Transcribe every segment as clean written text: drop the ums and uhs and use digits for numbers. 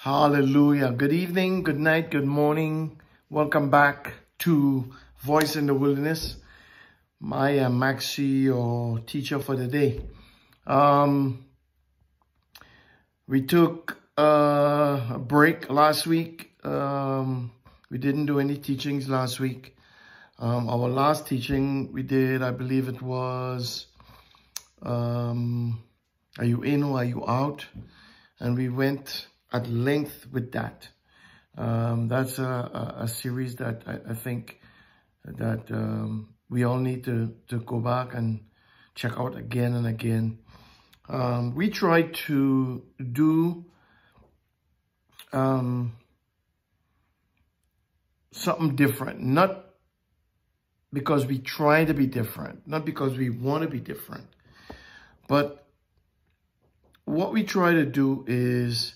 Hallelujah. Good evening, good night, good morning. Welcome back to Voice in the Wilderness. I am Maxie, your teacher for the day. We took a break last week. We didn't do any teachings last week. Our last teaching we did, I believe it was, are you in or are you out? And we went at length with that. That's a series that I think that we all need to go back and check out again and again. We try to do something different, not because we try to be different, not because we want to be different, but what we try to do is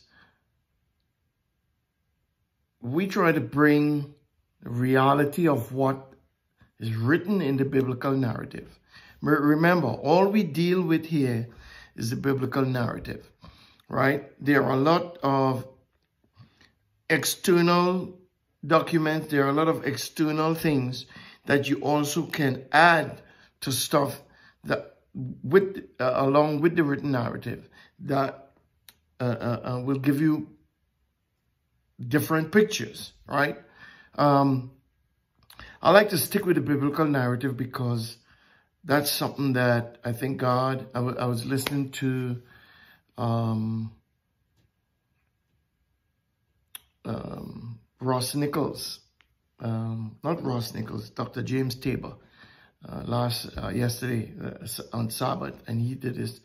we try to bring the reality of what is written in the biblical narrative. Remember, all we deal with here is the biblical narrative, right? There are a lot of external documents. There are a lot of external things that you also can add to stuff that along with the written narrative that will give you different pictures, right? I like to stick with the biblical narrative because that's something that I think God, I was listening to Ross Nichols, not Ross Nichols, Dr. James Tabor, yesterday on Sabbath, and he did his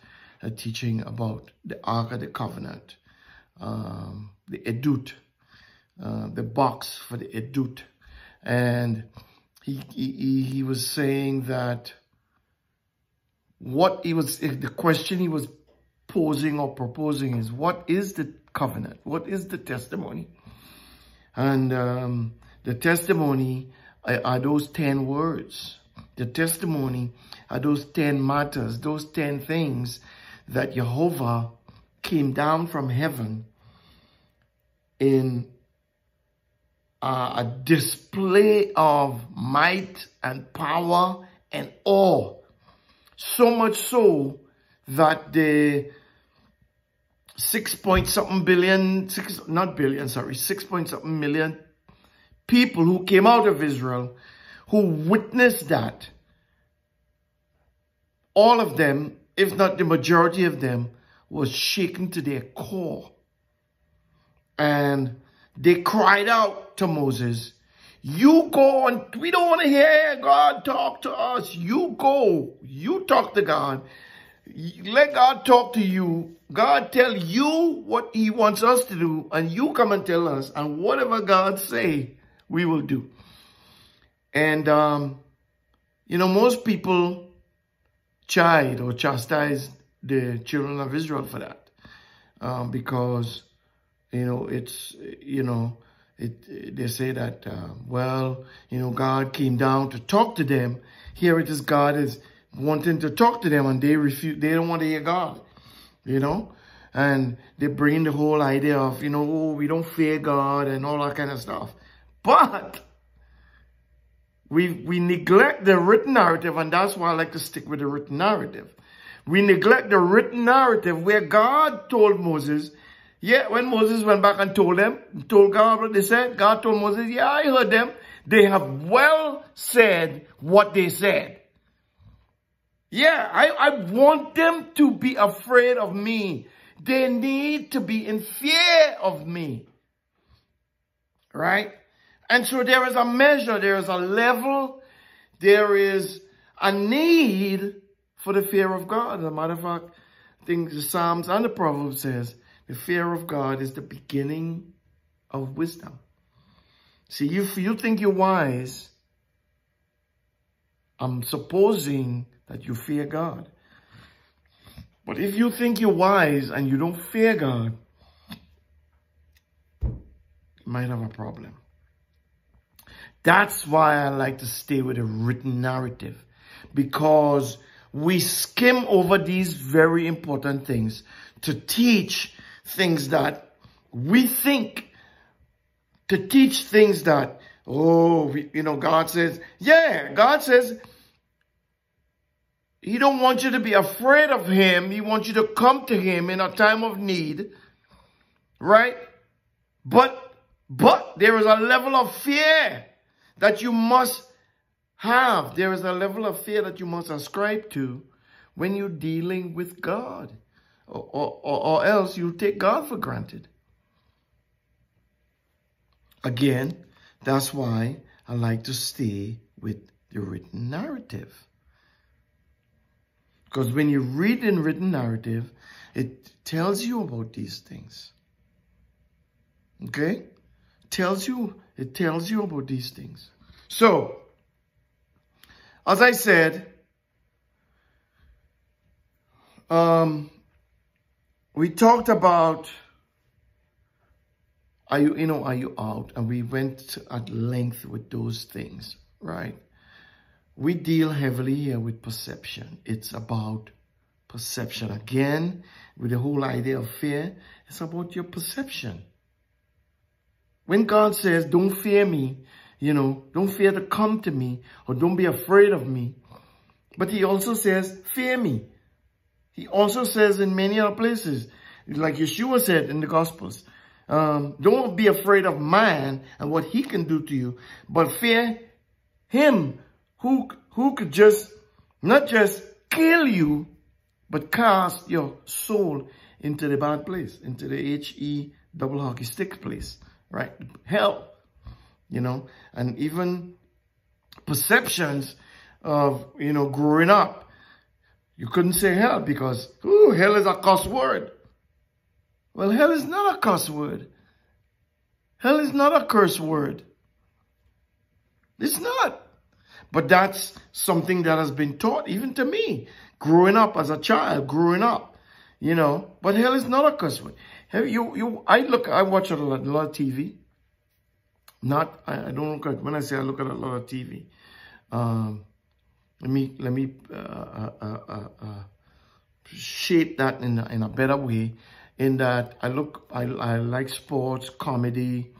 teaching about the Ark of the Covenant, the Edut, the box for the Edut. And he was saying that the question he was posing or proposing is, what is the covenant? What is the testimony? And the testimony are those 10 words. The testimony are those 10 matters, those 10 things that Jehovah came down from heaven in a display of might and power and awe. So much so that the 6-point-something million people who came out of Israel, who witnessed that, all of them, if not the majority of them, was shaken to their core. And they cried out to Moses, you go, and we don't want to hear God talk to us. You go, you talk to God. Let God talk to you. God tell you what he wants us to do, and you come and tell us, and whatever God say, we will do. And, most people chide or chastise the children of Israel for that. Because, they say that, God came down to talk to them. Here it is, God is wanting to talk to them, and they refuse. They don't want to hear God, and they bring the whole idea of, we don't fear God and all that kind of stuff. But we neglect the written narrative, and that's why I like to stick with the written narrative. We neglect the written narrative where God told Moses, when Moses went back and told God what they said, God told Moses, I heard them. They have well said what they said. I want them to be afraid of me. They need to be in fear of me. Right? And so there is a measure, there is a level, there is a need for the fear of God. As a matter of fact, I think the Psalms and the Proverbs says, the fear of God is the beginning of wisdom. See, if you think you're wise, I'm supposing that you fear God. But if you think you're wise and you don't fear God, you might have a problem. That's why I like to stay with a written narrative, because we skim over these very important things to teach things that we think to teach things that, God says, God says he don't want you to be afraid of him. He wants you to come to him in a time of need, right? But there is a level of fear that you must have. There is a level of fear that you must ascribe to when you're dealing with God, or else you take God for granted. Again, that's why I like to stay with the written narrative. Because when you read in written narrative, it tells you about these things. Okay? It tells you about these things. So, as I said, we talked about, are you out? And we went at length with those things, right? We deal heavily here with perception. It's about perception. Again, with the whole idea of fear, it's about your perception. When God says, don't fear me, don't fear to come to me, or don't be afraid of me. But he also says, fear me. He also says in many other places, like Yeshua said in the Gospels, don't be afraid of man and what he can do to you, but fear him who could not just kill you, but cast your soul into the bad place, into the H-E double hockey stick place, right? Hell, and even perceptions of, growing up. You couldn't say hell because, hell is a cuss word. Well, hell is not a cuss word. Hell is not a curse word. It's not. But that's something that has been taught even to me, growing up as a child, But hell is not a curse word. I watch a lot of TV. I don't look at, when I say I look at a lot of TV, let me shape that in a better way. In that I like sports, comedy,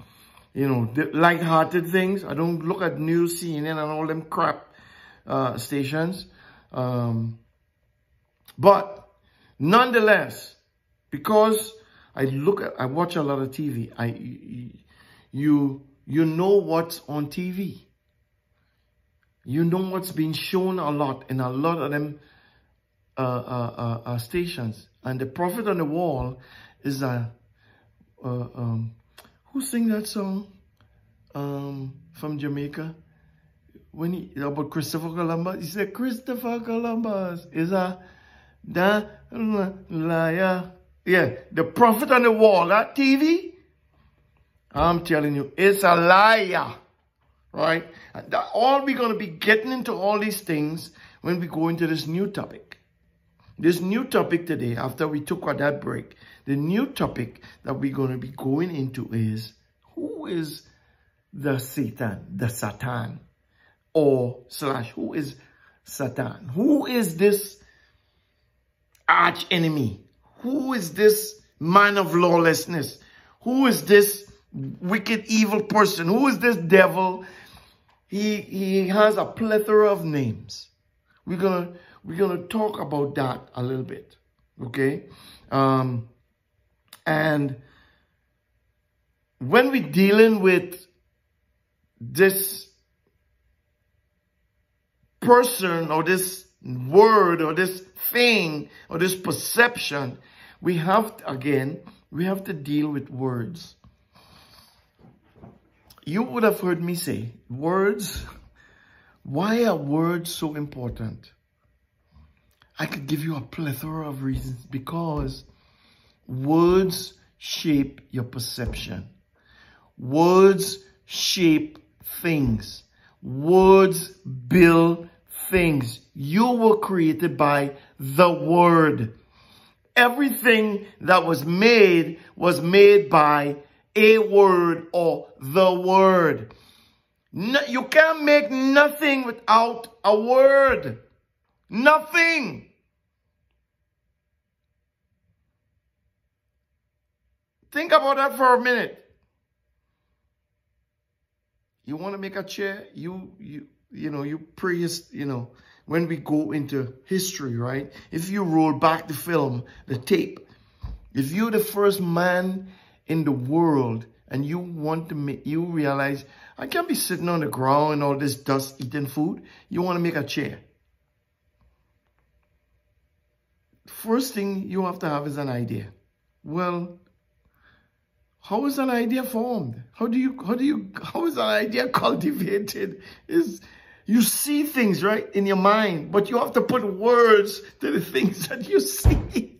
the light-hearted things. I don't look at news, CNN, and all them crap stations. But nonetheless, because I watch a lot of TV, you know what's on TV. You know what's being shown a lot in a lot of them stations. And the prophet on the wall is who sing that song from Jamaica? About Christopher Columbus, he said, Christopher Columbus is a liar. Yeah, the prophet on the wall, that TV, I'm telling you, it's a liar. Right? All we're going to be getting into all these things when we go into this new topic. This new topic today, after we took that break, the new topic that we're going to be going into is, who is the Satan, or / who is Satan? Who is this arch enemy? Who is this man of lawlessness? Who is this wicked, evil person? Who is this devil? He has a plethora of names. We're gonna talk about that a little bit, okay? And when we're dealing with this person or this word or this thing or this perception, we have to deal with words. You would have heard me say, words, why are words so important? I could give you a plethora of reasons, because words shape your perception. Words shape things. Words build things. You were created by the word. Everything that was made by a word or the word. No, you can't make nothing without a word. Nothing. Think about that for a minute. You want to make a chair? You when we go into history, right? If you roll back the film, the tape, if you're the first man in the world and you want to make, you realize, I can't be sitting on the ground and all this dust eating food. You want to make a chair. First thing you have to have is an idea. Well, how is an idea formed? How is an idea cultivated? You see things, right, in your mind, but you have to put words to the things that you see.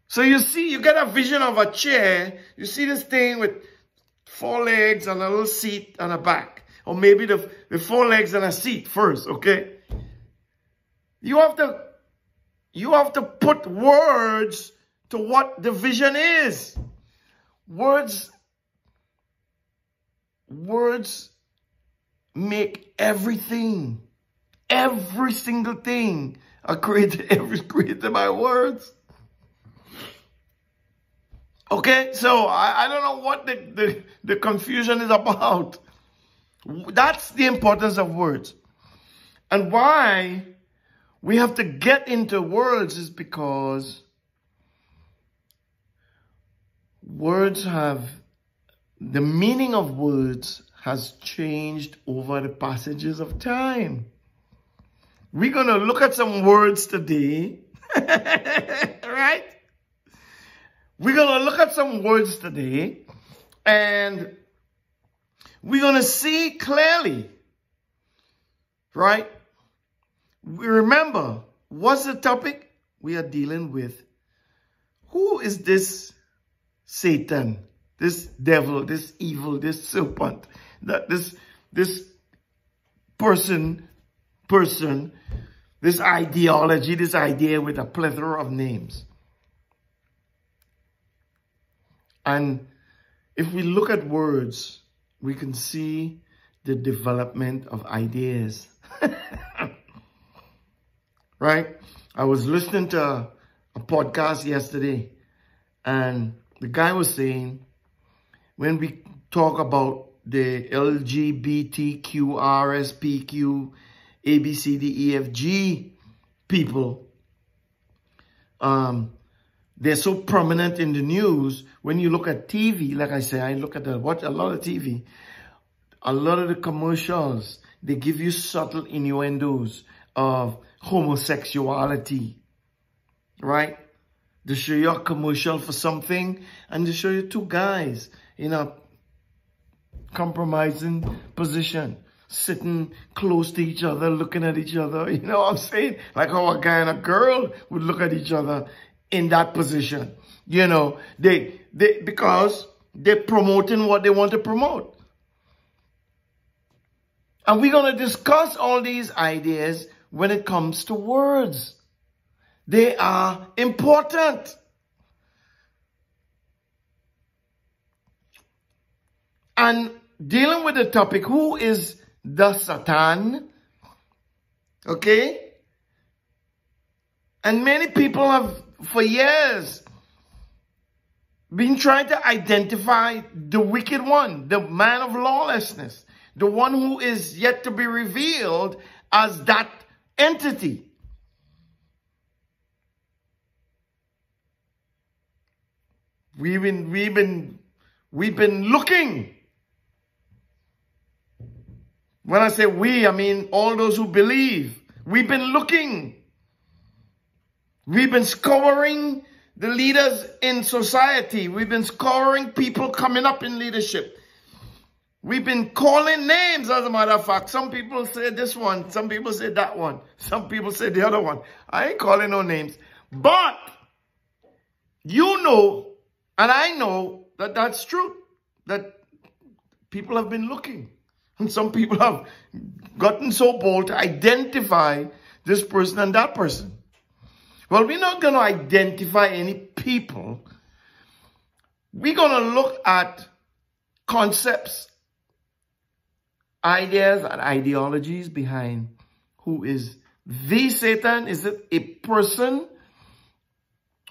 So you get a vision of a chair. You see this thing with 4 legs and a little seat and a back. Or maybe the 4 legs and a seat first, okay? You have to put words to what the vision is. Words make everything. Every single thing created by words. Okay, so I don't know what the confusion is about. That's the importance of words. And why we have to get into words is because the meaning of words has changed over the passages of time. We're going to look at some words today, right? We're going to look at some words today, and we're going to see clearly, right? We remember, what's the topic? We are dealing with who is this Satan, this devil, this evil, this serpent, this person, this ideology, this idea with a plethora of names. And if we look at words, we can see the development of ideas. Right? I was listening to a podcast yesterday, and the guy was saying, when we talk about the LGBTQRSPQ, ABCDEFG people, they're so prominent in the news. When you look at TV, like I say, watch a lot of TV. A lot of the commercials, they give you subtle innuendos of homosexuality, right? They show you a commercial for something, and they show you 2 guys in a compromising position, sitting close to each other, looking at each other. You know what I'm saying? Like how a guy and a girl would look at each other in that position. You know, because they're promoting what they want to promote. And we're going to discuss all these ideas when it comes to words. They are important. And dealing with the topic, who is the Satan? Okay? And many people have, for years, been trying to identify the wicked one, the man of lawlessness, the one who is yet to be revealed as that entity. We've been looking. When I say we, I mean all those who believe. We've been looking. We've been scouring the leaders in society. We've been scouring people coming up in leadership. We've been calling names, as a matter of fact. Some people say this one. Some people say that one. Some people say the other one. I ain't calling no names. But you know, and I know that that's true. That people have been looking. And some people have gotten so bold to identify this person and that person. Well, we're not going to identify any people. We're going to look at concepts, ideas, and ideologies behind who is the Satan. Is it a person?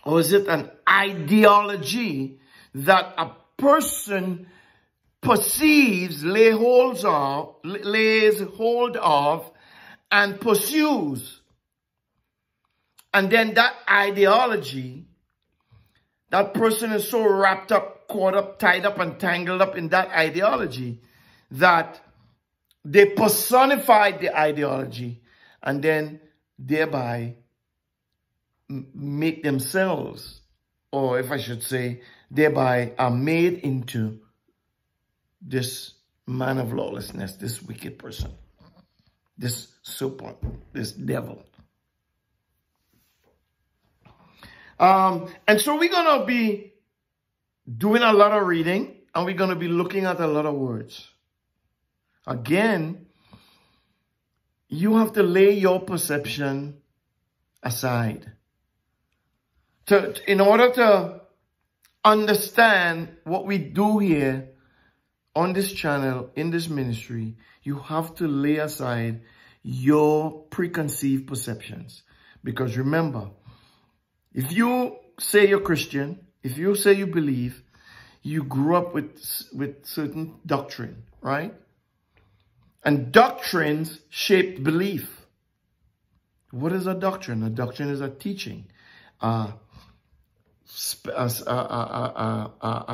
Or is it an ideology that a person perceives, lays hold of, and pursues? And then that ideology, that person is so wrapped up, caught up, tied up, and tangled up in that ideology that they personify the ideology and then thereby make themselves, or if I should say, thereby are made into this man of lawlessness, this wicked person, this serpent, this devil. And so we're going to be doing a lot of reading, and we're going to be looking at a lot of words. Again, you have to lay your perception aside. In order to understand what we do here on this channel, in this ministry, you have to lay aside your preconceived perceptions. Because remember, if you say you're Christian, if you say you believe, you grew up with certain doctrine, right? And doctrines shape belief. What is a doctrine? A doctrine is a teaching, a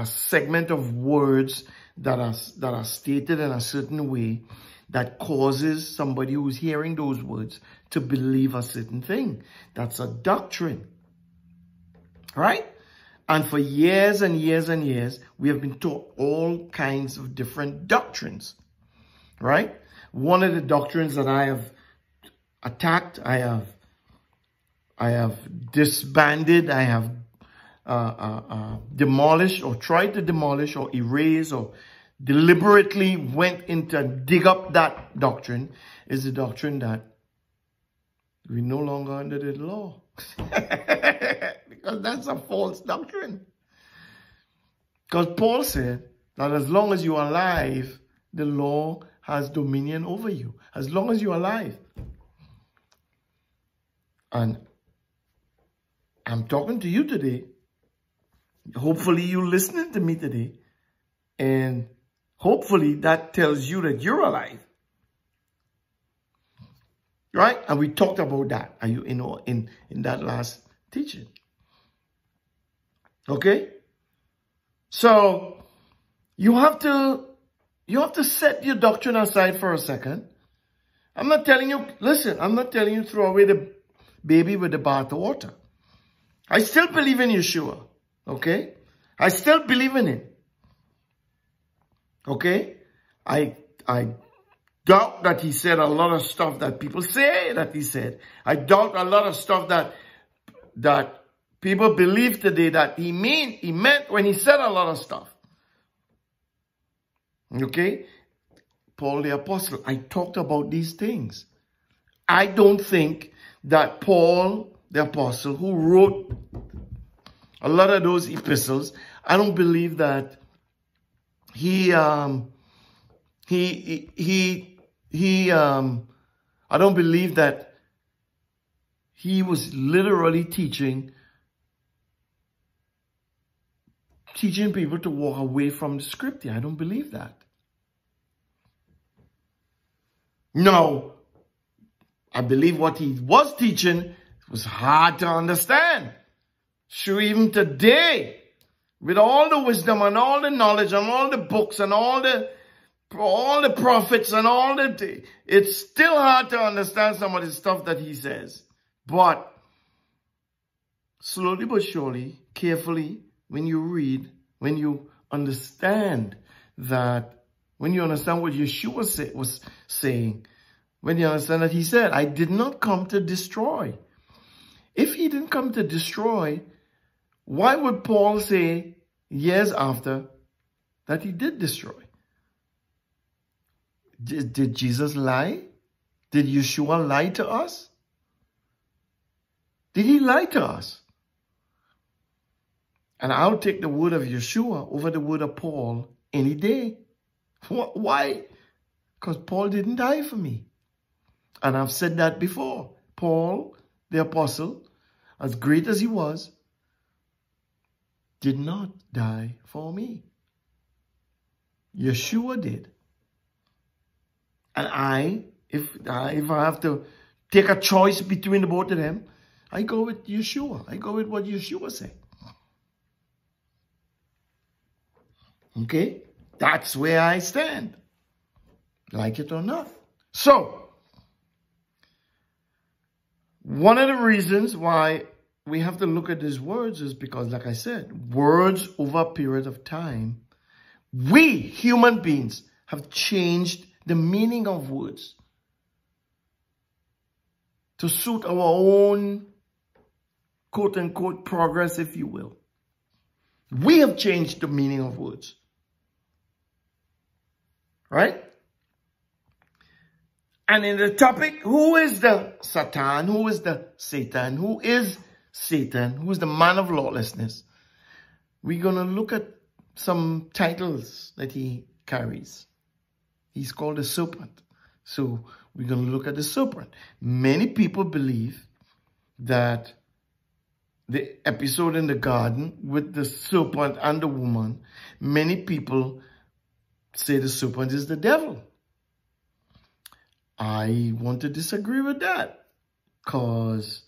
segment of words that are stated in a certain way that causes somebody who's hearing those words to believe a certain thing. That's a doctrine, right? And for years and years and years, we have been taught all kinds of different doctrines, right? One of the doctrines that I have attacked, I have disbanded, I have demolished or tried to demolish or erase or deliberately went into dig up that doctrine, is the doctrine that we're no longer under the law. Because that's a false doctrine. Because Paul said that as long as you are alive, the law has dominion over you. As long as you're alive. And I'm talking to you today. Hopefully you're listening to me today. And hopefully that tells you that you're alive. Right? And we talked about that, in that last teaching. Okay? So you have to set your doctrine aside for a second. I'm not telling you, listen, I'm not telling you throw away the baby with the bathwater. I still believe in Yeshua. Okay? I still believe in him. Okay? I doubt that he said a lot of stuff that people say that he said. I doubt a lot of stuff that people believe today that he meant when he said a lot of stuff. Okay? Paul the Apostle, I talked about these things. I don't think that Paul the Apostle, who wrote a lot of those epistles, I don't believe that I don't believe that he was literally teaching people to walk away from the scripture. I don't believe that. No, I believe what he was teaching was hard to understand. Sure, even today, with all the wisdom and all the knowledge and all the books and all the prophets and it's still hard to understand some of the stuff that he says. But slowly but surely, carefully, when you read, when you understand that, when you understand what Yeshua was saying, when you understand that he said, I did not come to destroy. If he didn't come to destroy, why would Paul say years after that he did destroy? Did Jesus lie? Did Yeshua lie to us? Did he lie to us? And I'll take the word of Yeshua over the word of Paul any day. Why? Because Paul didn't die for me. And I've said that before. Paul, the apostle, as great as he was, did not die for me. Yeshua did. And if I have to take a choice between the both of them, I go with Yeshua. I go with what Yeshua said. Okay? That's where I stand. Like it or not. So, one of the reasons why we have to look at these words is because, like I said, words over a period of time, we human beings have changed the meaning of words to suit our own quote-unquote progress, if you will. We have changed the meaning of words. Right? And in the topic, who is the Satan? Who is the Satan? Who is Satan? Who is the man of lawlessness? We're going to look at some titles that he carries. He's called the serpent. So we're going to look at the serpent. Many people believe that the episode in the garden with the serpent and the woman, many people say the serpent is the devil. I want to disagree with that, because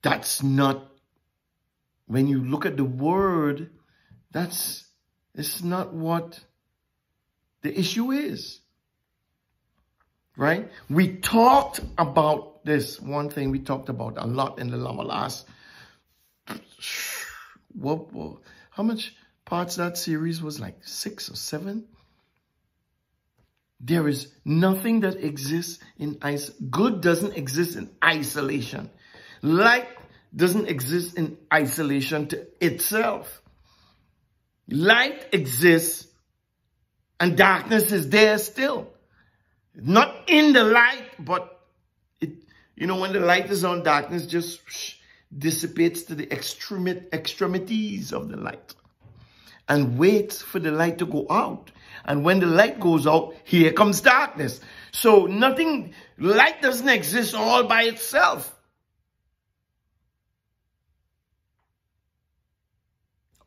that's not, when you look at the word, it's not what the issue is. Right? We talked about this. One thing we talked about a lot in the last, how much parts that series was? Like 6 or 7? There is nothing that exists in isolation. Good doesn't exist in isolation. Light doesn't exist in isolation to itself. Light exists and darkness is there still. Not in the light, but when the light is on, darkness just dissipates to the extremities of the light and waits for the light to go out. And when the light goes out, here comes darkness. So light doesn't exist all by itself.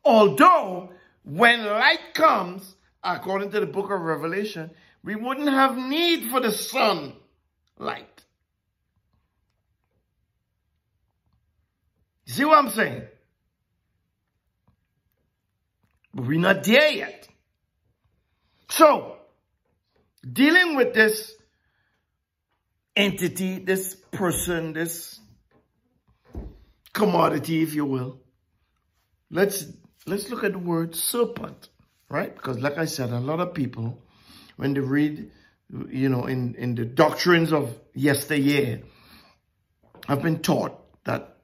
Although, when light comes, according to the book of Revelation, we wouldn't have need for the sun light. See what I'm saying? But we're not there yet. So, dealing with this entity, this person, this commodity, if you will, let's look at the word serpent, right? Because like I said, a lot of people, when they read, in the doctrines of yesteryear, have been taught that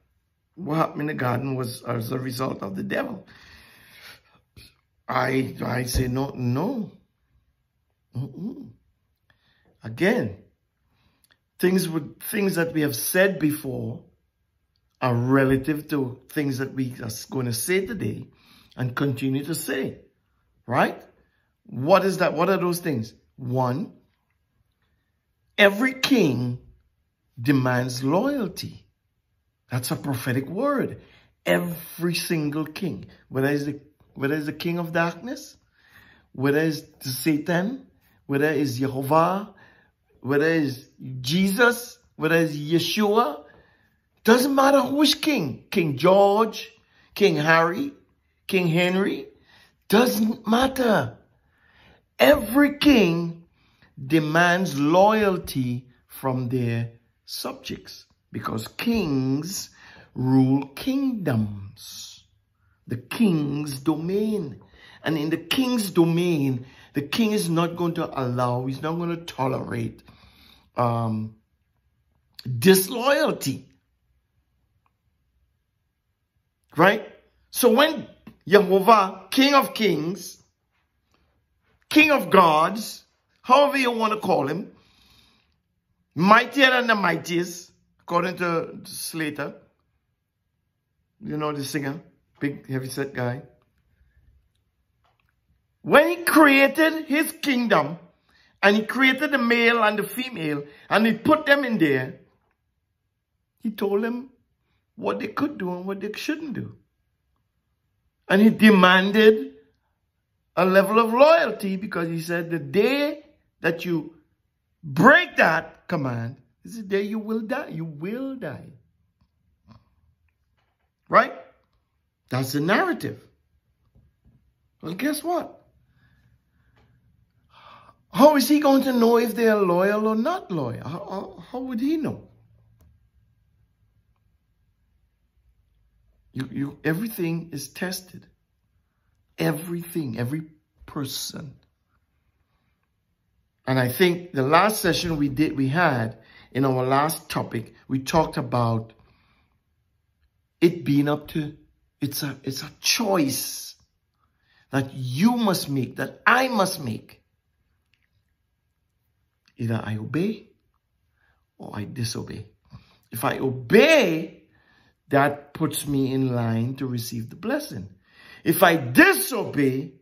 what happened in the garden was as a result of the devil. I say no. Again, things that we have said before are relative to things that we are going to say today and continue to say, right? What is that? What are those things? One, every king demands loyalty. That's a prophetic word. Every single king, whether it's the king of darkness, whether it's the Satan, whether it's Jehovah, whether it's Jesus, whether it's Yeshua, doesn't matter which king. King George, King Harry, King Henry, doesn't matter. Every king demands loyalty from their subjects because kings rule kingdoms. The king's domain. And in the king's domain, the king is not going to allow, he's not going to tolerate disloyalty. Right? So when Jehovah, King of Kings, King of Gods, however you want to call him, mightier than the mightiest, according to Slater, the singer, big heavyset guy. When he created his kingdom, and he created the male and the female, and he put them in there, he told them what they could do and what they shouldn't do. And he demanded a level of loyalty, because he said the day that you break that command is the day you will die. You will die. Right? That's the narrative. Well, guess what? How is he going to know if they are loyal or not loyal? How would he know? Everything is tested. Everything, every person. And I think the last session we had in our last topic, we talked about it being up to, it's a choice that you must make, that I must make. Either I obey or I disobey. If I obey, that puts me in line to receive the blessing. If I disobey,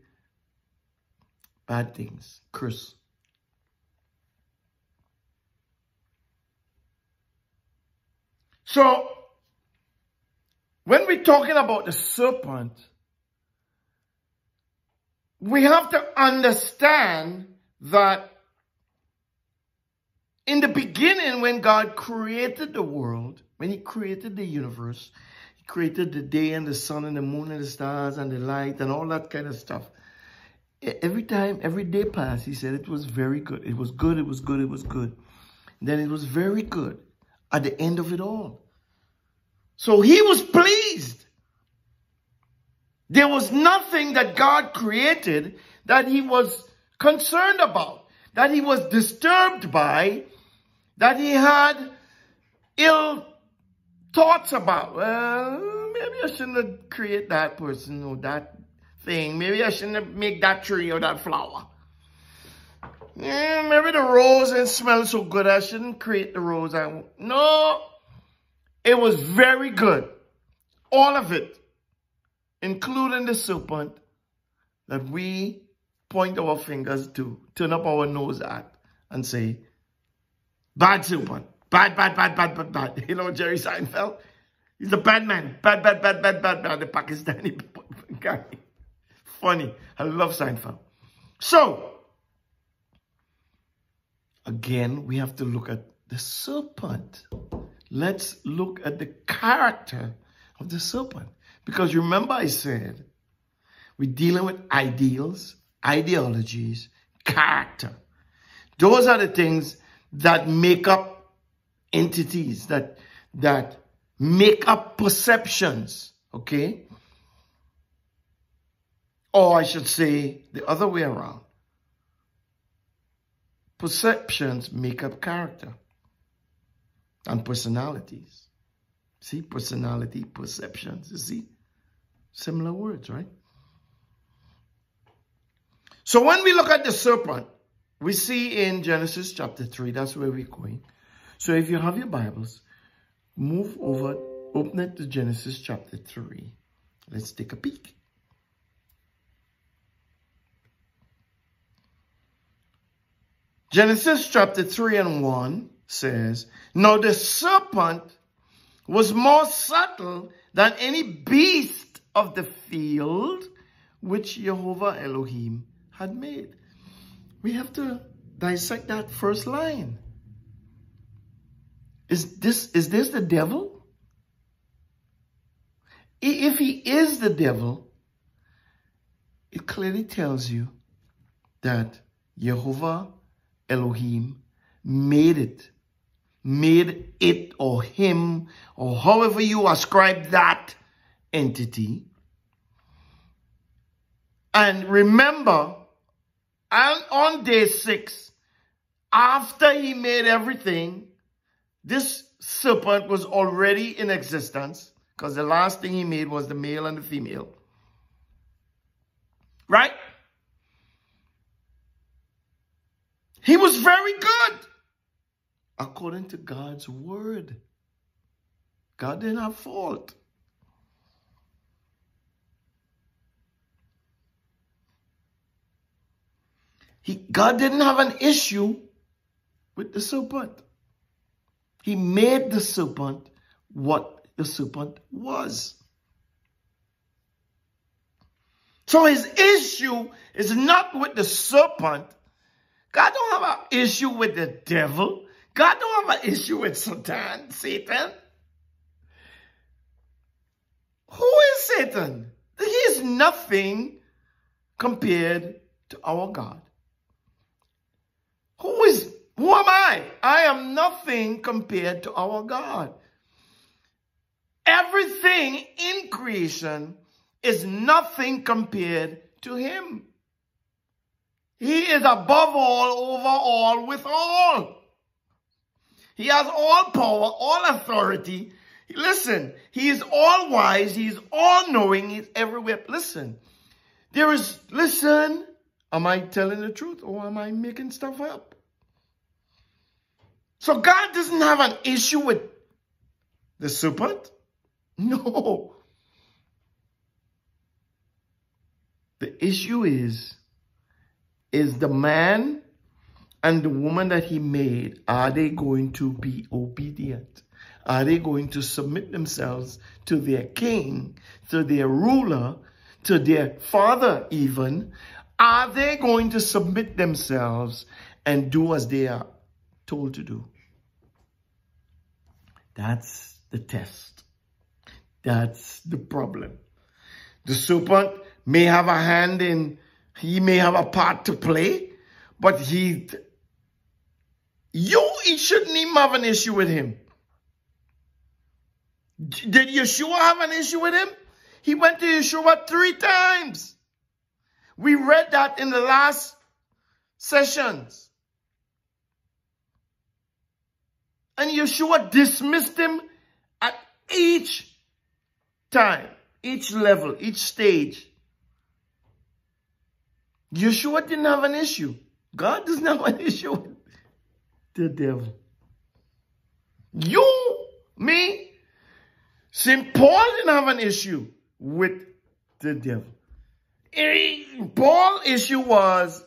bad things, curse. So, when we're talking about the serpent, we have to understand that in the beginning, when God created the world, when he created the universe, he created the day and the sun and the moon and the stars and the light and all that kind of stuff. Every day passed, he said it was very good. It was good, it was good, it was good. And then it was very good at the end of it all. So he was pleased. There was nothing that God created that he was concerned about, that he was disturbed by, that he had ill thoughts about. Well, maybe I shouldn't have created that person or that thing. Maybe I shouldn't have made that tree or that flower. Maybe the rose didn't smell so good. I shouldn't create the rose. No, it was very good. All of it, including the serpent that we point our fingers to, turn up our nose at, and say, bad serpent. Bad, bad, bad, bad, bad, bad. You know Jerry Seinfeld? He's a bad man. Bad, bad, bad, bad, bad, bad. The Pakistani guy. Funny. I love Seinfeld. So, again, we have to look at the serpent. Let's look at the character of the serpent. Because remember I said, we're dealing with ideals, ideologies, character. Those are the things that make up entities, that make up perceptions, okay? Or I should say the other way around. Perceptions make up character and personalities. See, personality, perceptions, you see? Similar words, right? So when we look at the serpent, we see in Genesis chapter 3, that's where we're going. So if you have your Bibles, move over, open it to Genesis chapter 3. Let's take a peek. Genesis chapter 3 and 1 says, now the serpent was more subtle than any beast of the field which Jehovah Elohim had made. We have to dissect that first line. Is this the devil? If he is the devil, it clearly tells you that Jehovah Elohim made it or him, or however you ascribe that entity. And remember, on day 6, after he made everything, this serpent was already in existence, because the last thing he made was the male and the female. Right? He was very good, according to God's word. God didn't have fault. God didn't have an issue with the serpent. He made the serpent what the serpent was. So his issue is not with the serpent. God don't have an issue with the devil. God don't have an issue with Satan. Who is Satan? He is nothing compared to our God. Who am I? I am nothing compared to our God. Everything in creation is nothing compared to him. He is above all, over all, with all. He has all power, all authority. Listen, he is all wise. He is all knowing. He's everywhere. Listen, am I telling the truth or am I making stuff up? So God doesn't have an issue with the serpent. No. The issue is the man and the woman that he made, are they going to be obedient? Are they going to submit themselves to their king, to their ruler, to their father even? Are they going to submit themselves and do as they are told to do? That's the test. That's the problem. The serpent may have a hand in, he may have a part to play, but he shouldn't even have an issue with him. Did Yeshua have an issue with him? He went to Yeshua 3 times. We read that in the last sessions. And Yeshua dismissed him at each time, each level, each stage. Yeshua didn't have an issue. God doesn't have an issue with the devil. You, me, St. Paul didn't have an issue with the devil. Paul's issue was,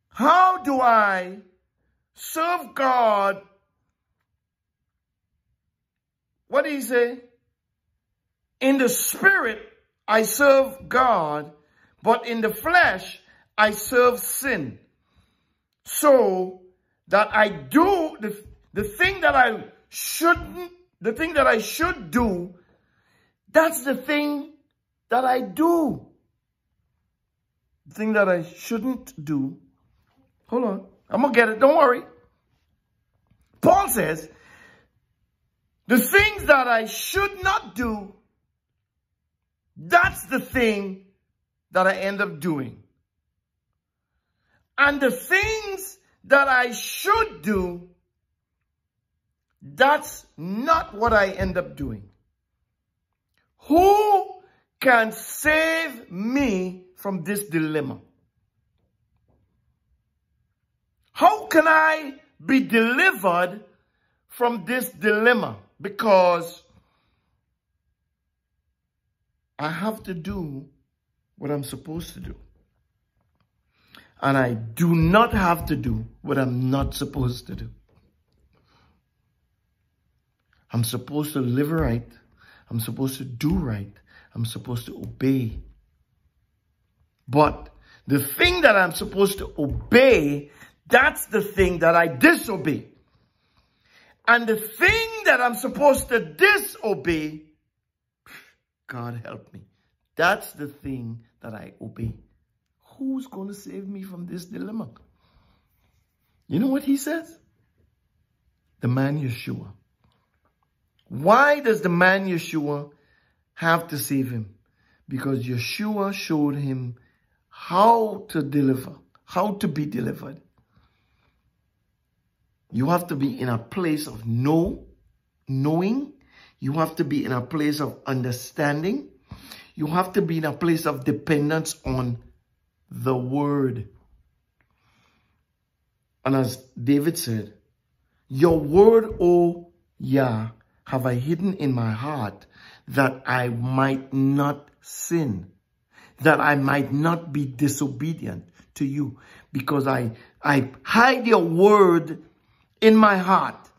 how do I serve God? What did he say? In the spirit, I serve God, but in the flesh, I serve sin. So that I do the thing that I shouldn't, the thing that I should do, that's the thing that I do. The thing that I shouldn't do. Hold on. I'm going to get it. Don't worry. Paul says, the things that I should not do, that's the thing that I end up doing. And the things that I should do, that's not what I end up doing. Who can save me from this dilemma? How can I be delivered from this dilemma? Because I have to do what I'm supposed to do. And I do not have to do what I'm not supposed to do. I'm supposed to live right. I'm supposed to do right. I'm supposed to obey. But the thing that I'm supposed to obey, that's the thing that I disobey. And the thing that I'm supposed to disobey, God help me, that's the thing that I obey. Who's going to save me from this dilemma? You know what he says? The man Yeshua. Why does the man Yeshua have to save him? Because Yeshua showed him how to deliver, how to be delivered. You have to be in a place of knowing. You have to be in a place of understanding. You have to be in a place of dependence on the word. And as David said, your word, O Yah, have I hidden in my heart that I might not sin, that I might not be disobedient to you, because I hide your word in my heart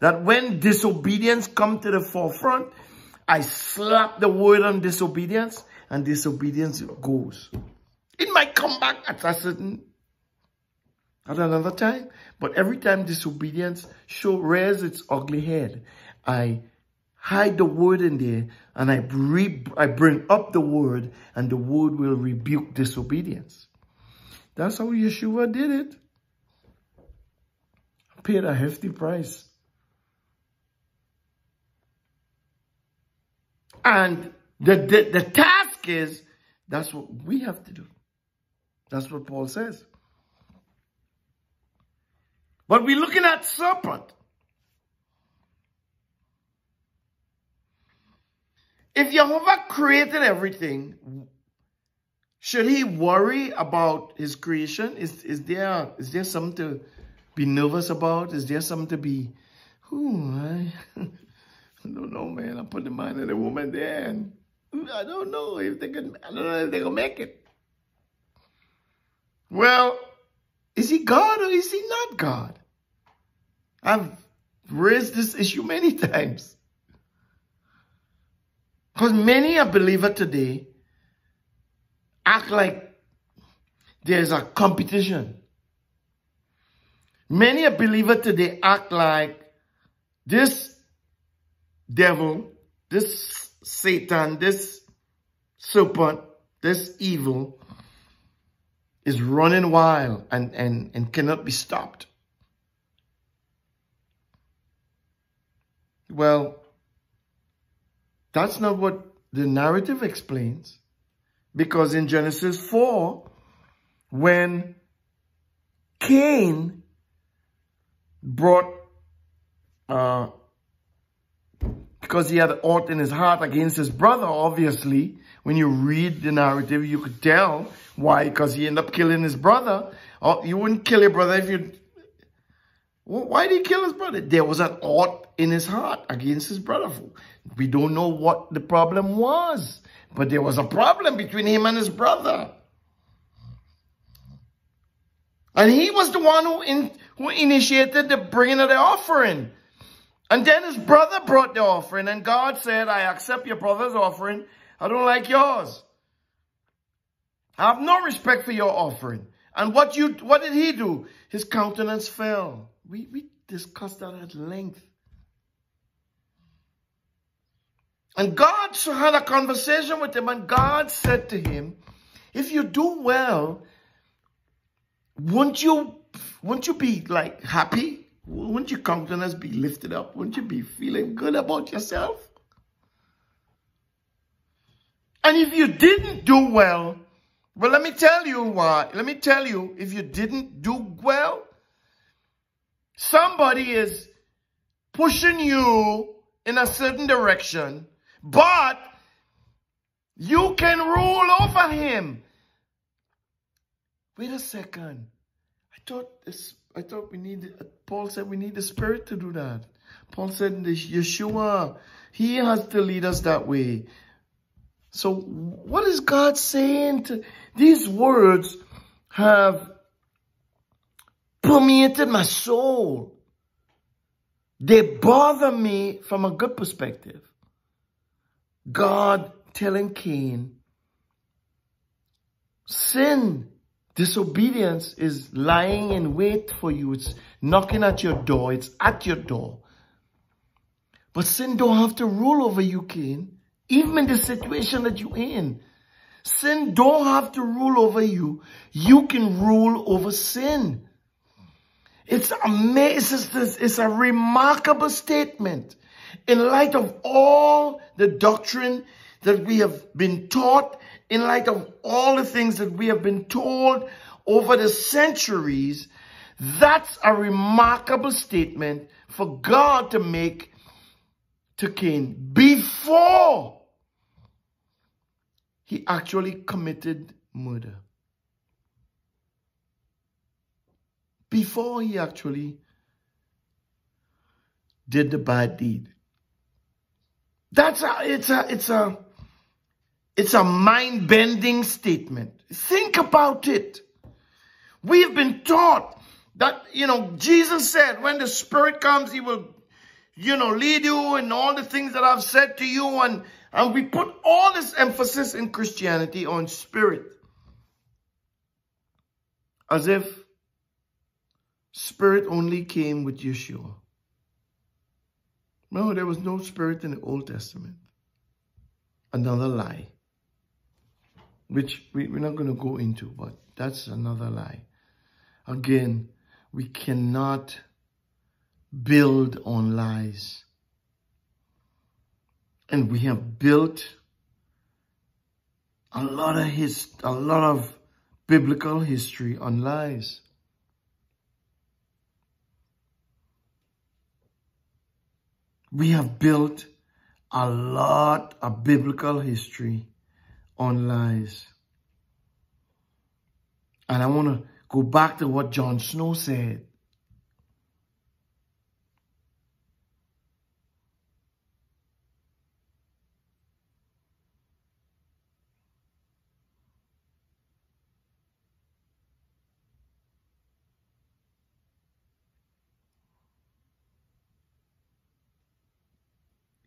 that when disobedience come to the forefront, I slap the word on disobedience and disobedience goes. It might come back at another time, but every time disobedience rears its ugly head, I hide the word in there and I bring up the word, and the word will rebuke disobedience. That's how Yeshua did it. Paid a hefty price. And the task is, that's what we have to do. That's what Paul says. But we're looking at serpent. If Jehovah created everything, should he worry about his creation? Is there something to be nervous about? Is there something to be, I don't know, man. I put the mind of the woman there, and I don't know if they're gonna make it. Well, is he God or is he not God? I've raised this issue many times. Because many a believer today act like there's a competition. Many a believer today act like this devil, this Satan, this serpent, this evil is running wild and cannot be stopped. Well, that's not what the narrative explains. Because in Genesis 4, when Cain brought, because he had aught in his heart against his brother, obviously, when you read the narrative, you could tell why, because he ended up killing his brother. Or you wouldn't kill your brother if you... Why did he kill his brother? There was an ought in his heart against his brother. We don't know what the problem was, but there was a problem between him and his brother. And he was the one who initiated the bringing of the offering. And then his brother brought the offering, and God said, I accept your brother's offering. I don't like yours. I have no respect for your offering. And what did he do? His countenance fell. We discussed that at length. And God had a conversation with him, and God said to him, if you do well, won't you be like happy? Won't your countenance be lifted up? Won't you be feeling good about yourself? And if you didn't do well, well, let me tell you why. Let me tell you, if you didn't do well, somebody is pushing you in a certain direction, but you can rule over him. Wait a second. I thought we need, Paul said we need the Spirit to do that. Paul said Yeshua, he has to lead us that way. So what is God saying? These words have permeated my soul. They bother me from a good perspective. God telling Cain, sin, disobedience is lying in wait for you. It's knocking at your door. It's at your door. But sin don't have to rule over you, Cain. Even in the situation that you're in. Sin don't have to rule over you. You can rule over sin. It's amazing. It's a remarkable statement. In light of all the doctrine that we have been taught, in light of all the things that we have been told over the centuries, that's a remarkable statement for God to make to Cain before he actually committed murder. Before he actually did the bad deed. It's a mind-bending statement. Think about it. We've been taught that, Jesus said when the Spirit comes, he will lead you in all the things that I've said to you. And we put all this emphasis in Christianity on spirit. As if spirit only came with Yeshua. No, there was no spirit in the Old Testament. Another lie. Which we're not going to go into, but that's another lie. Again, we cannot build on lies. And we have built a lot of biblical history on lies. We have built a lot of biblical history on lies. And I want to go back to what Jon Snow said.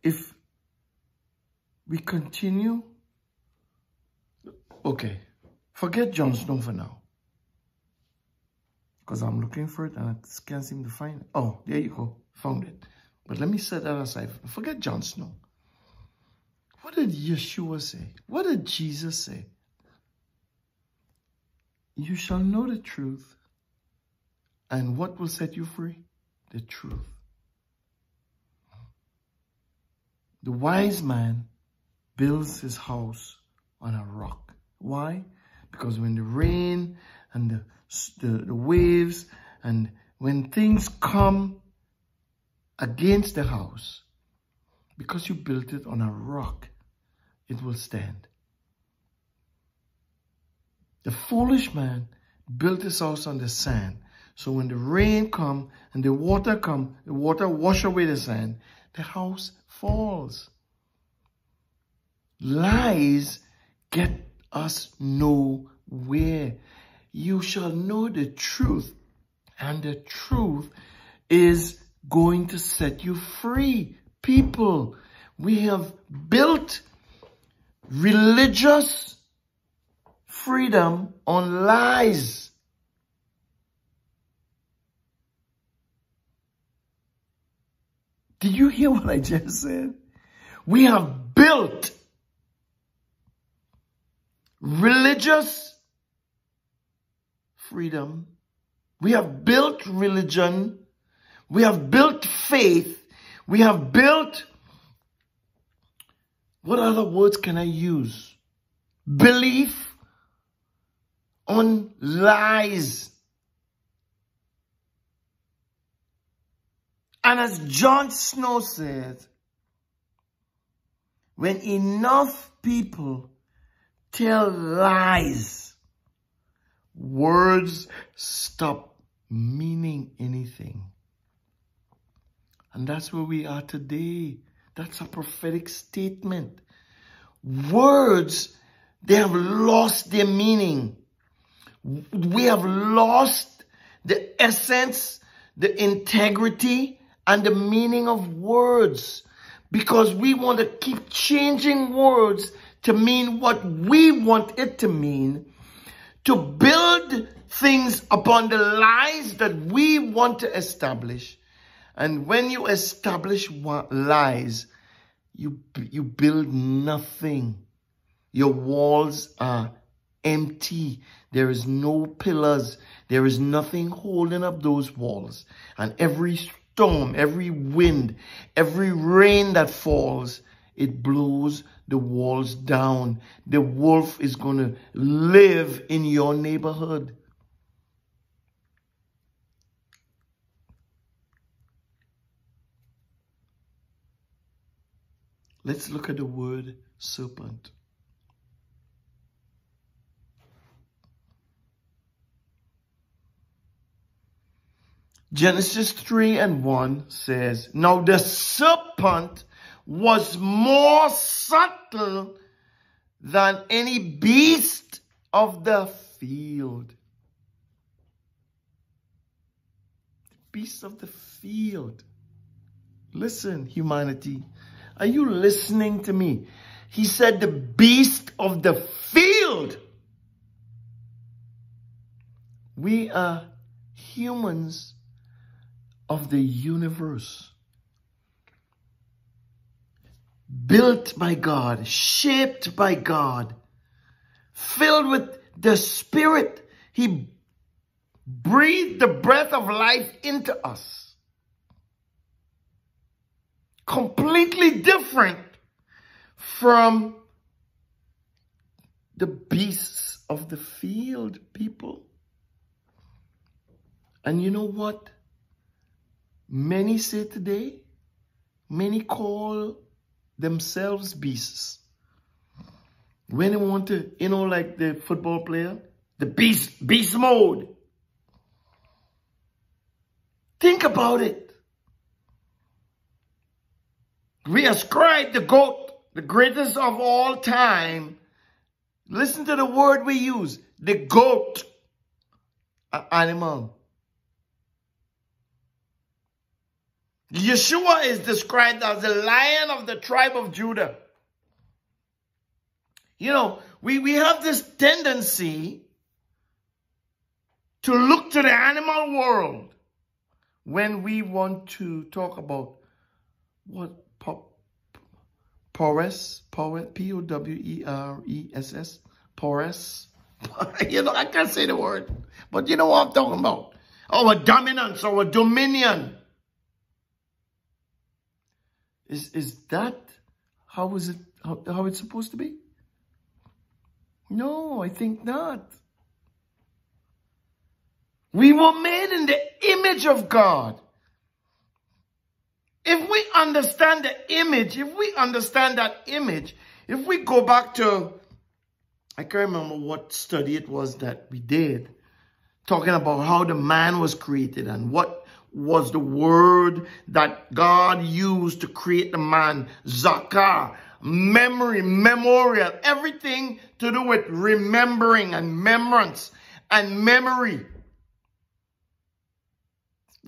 If we continue, okay, forget Jon Snow for now. Because I'm looking for it and I can't seem to find it. Oh, there you go. Found it. But let me set that aside. Forget Jon Snow. What did Yeshua say? What did Jesus say? You shall know the truth. And what will set you free? The truth. The wise man builds his house on a rock. Why? Because when the rain and the waves and when things come against the house, because you built it on a rock, it will stand. The foolish man built his house on the sand. So when the rain come and the water come, the water wash away the sand, the house falls. Lies get us nowhere. You shall know the truth, and the truth is going to set you free. People, we have built religious freedom on lies. Did you hear what I just said? We have built religious freedom. We have built religion. We have built faith. We have built, what other words can I use? Belief on lies. And as Jon Snow said, when enough people tell lies, words stop meaning anything. And that's where we are today. That's a prophetic statement. Words, they have lost their meaning. We have lost the essence, the integrity, and the meaning of words, because we want to keep changing words to mean what we want it to mean, to build things upon the lies that we want to establish. And when you establish lies, you build nothing. Your walls are empty. There is no pillars. There is nothing holding up those walls. And every storm, every wind, every rain that falls, it blows the walls down. The wolf is going to live in your neighborhood. Let's look at the word serpent. Genesis 3:1 says, now the serpent was more subtle than any beast of the field. Beast of the field. Listen, humanity. Are you listening to me? He said the beast of the field. We are humans of the universe. Built by God, shaped by God, filled with the Spirit. He breathed the breath of life into us. Completely different from the beasts of the field, people. And you know what? Many say today, many call themselves beasts. When they want to, like the football player, the beast mode. Think about it. We ascribe the GOAT, the greatest of all time. Listen to the word we use, the GOAT, an animal. Yeshua is described as the Lion of the tribe of Judah. You know, we have this tendency to look to the animal world when we want to talk about what Powers, P-O-W-E-R-E-S-S, Powers. You know, I can't say the word, but you know what I'm talking about. Our dominance, our dominion. Is that how it's supposed to be? No, I think not. We were made in the image of God. If we understand the image, if we go back to, I can't remember what study it was that we did, talking about how the man was created and what was the word that God used to create the man. Zakah, memory, memorial, everything to do with remembering and remembrance and memory.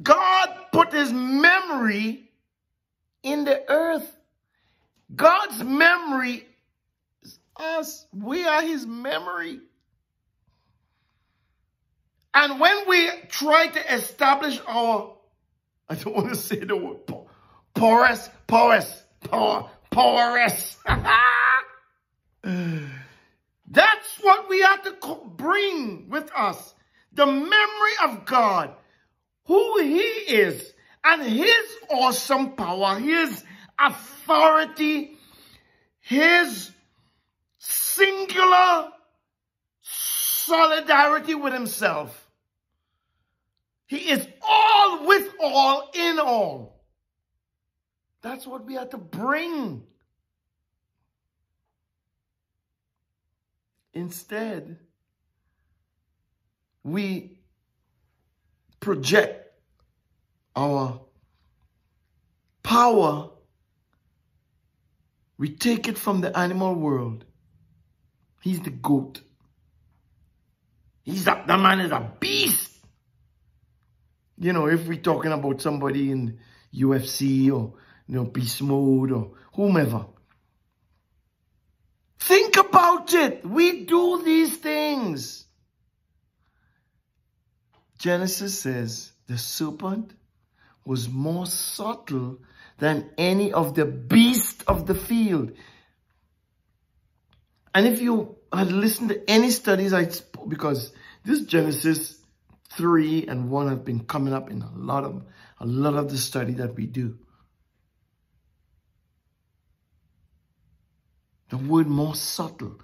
God put his memory in the earth. God's memory is us. We are his memory. And when we try to establish our, I don't want to say the word, porous. That's what we have to bring with us. The memory of God, who he is, and his awesome power, his authority, his singular solidarity with himself. He is all with all in all. That's what we have to bring. Instead, we project our power. We take it from the animal world. He's the GOAT. The man is a beast. You know, if we're talking about somebody in UFC or, beast mode or whomever. Think about it. We do these things. Genesis says the serpent was more subtle than any of the beasts of the field. And if you had listened to any studies because this Genesis 3 and 1 have been coming up in a lot of the study that we do. The word more subtle.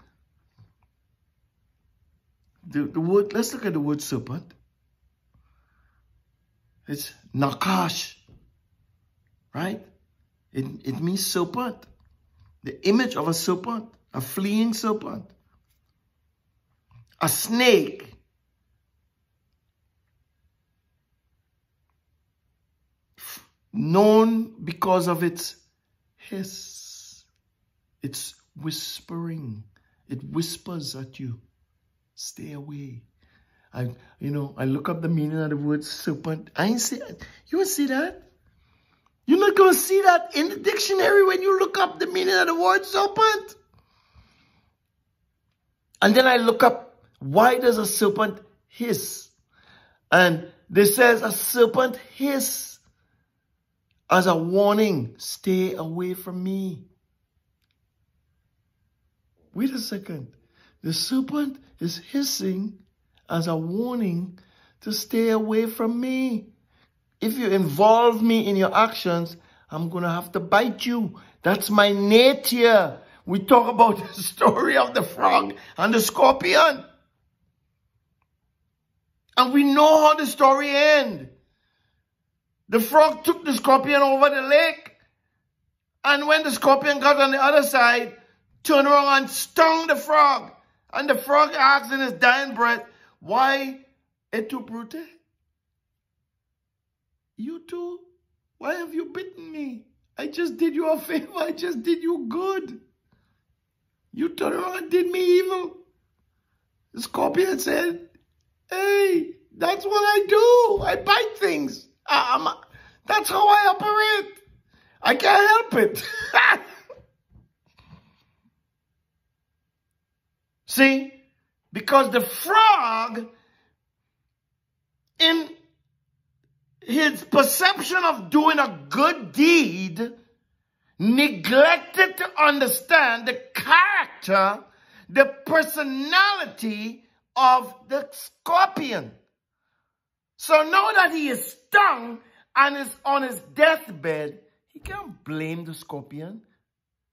The word, let's look at the word serpent. It's nakash, right? It means serpent. The image of a serpent, a fleeing serpent. A snake. Known because of its hiss. It's whispering. It whispers at you. Stay away. I look up the meaning of the word serpent. I ain't see it. You see that? You're not going to see that in the dictionary when you look up the meaning of the word serpent. And then I look up, why does a serpent hiss? And this says a serpent hiss as a warning, stay away from me. Wait a second. The serpent is hissing as a warning to stay away from me. If you involve me in your actions, I'm going to have to bite you. That's my nature. We talk about the story of the frog and the scorpion. And we know how the story ends. The frog took the scorpion over the lake. And when the scorpion got on the other side, turned around and stung the frog. And the frog asked in his dying breath, why et tu brute? You too? Why have you bitten me? I just did you a favor. I just did you good. You turned around and did me evil. The scorpion said, hey, that's what I do. I bite things. That's how I operate. I can't help it. See? Because the frog, in his perception of doing a good deed, neglected to understand the character, the personality of the scorpion. So now that he is stung and is on his deathbed, he can't blame the scorpion.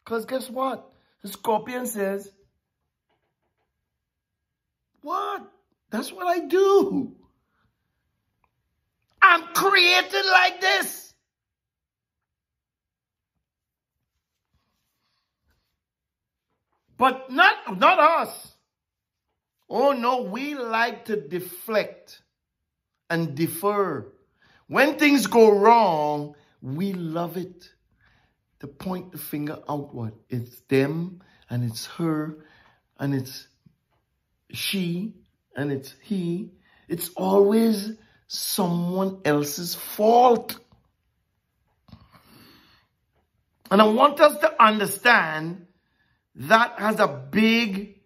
Because guess what? The scorpion says, what? That's what I do. I'm created like this. But not us. Oh no, we like to deflect and defer. When things go wrong, we love it to point the finger outward. It's them, and it's her, and it's she, and it's he. It's always someone else's fault. And I want us to understand that has a big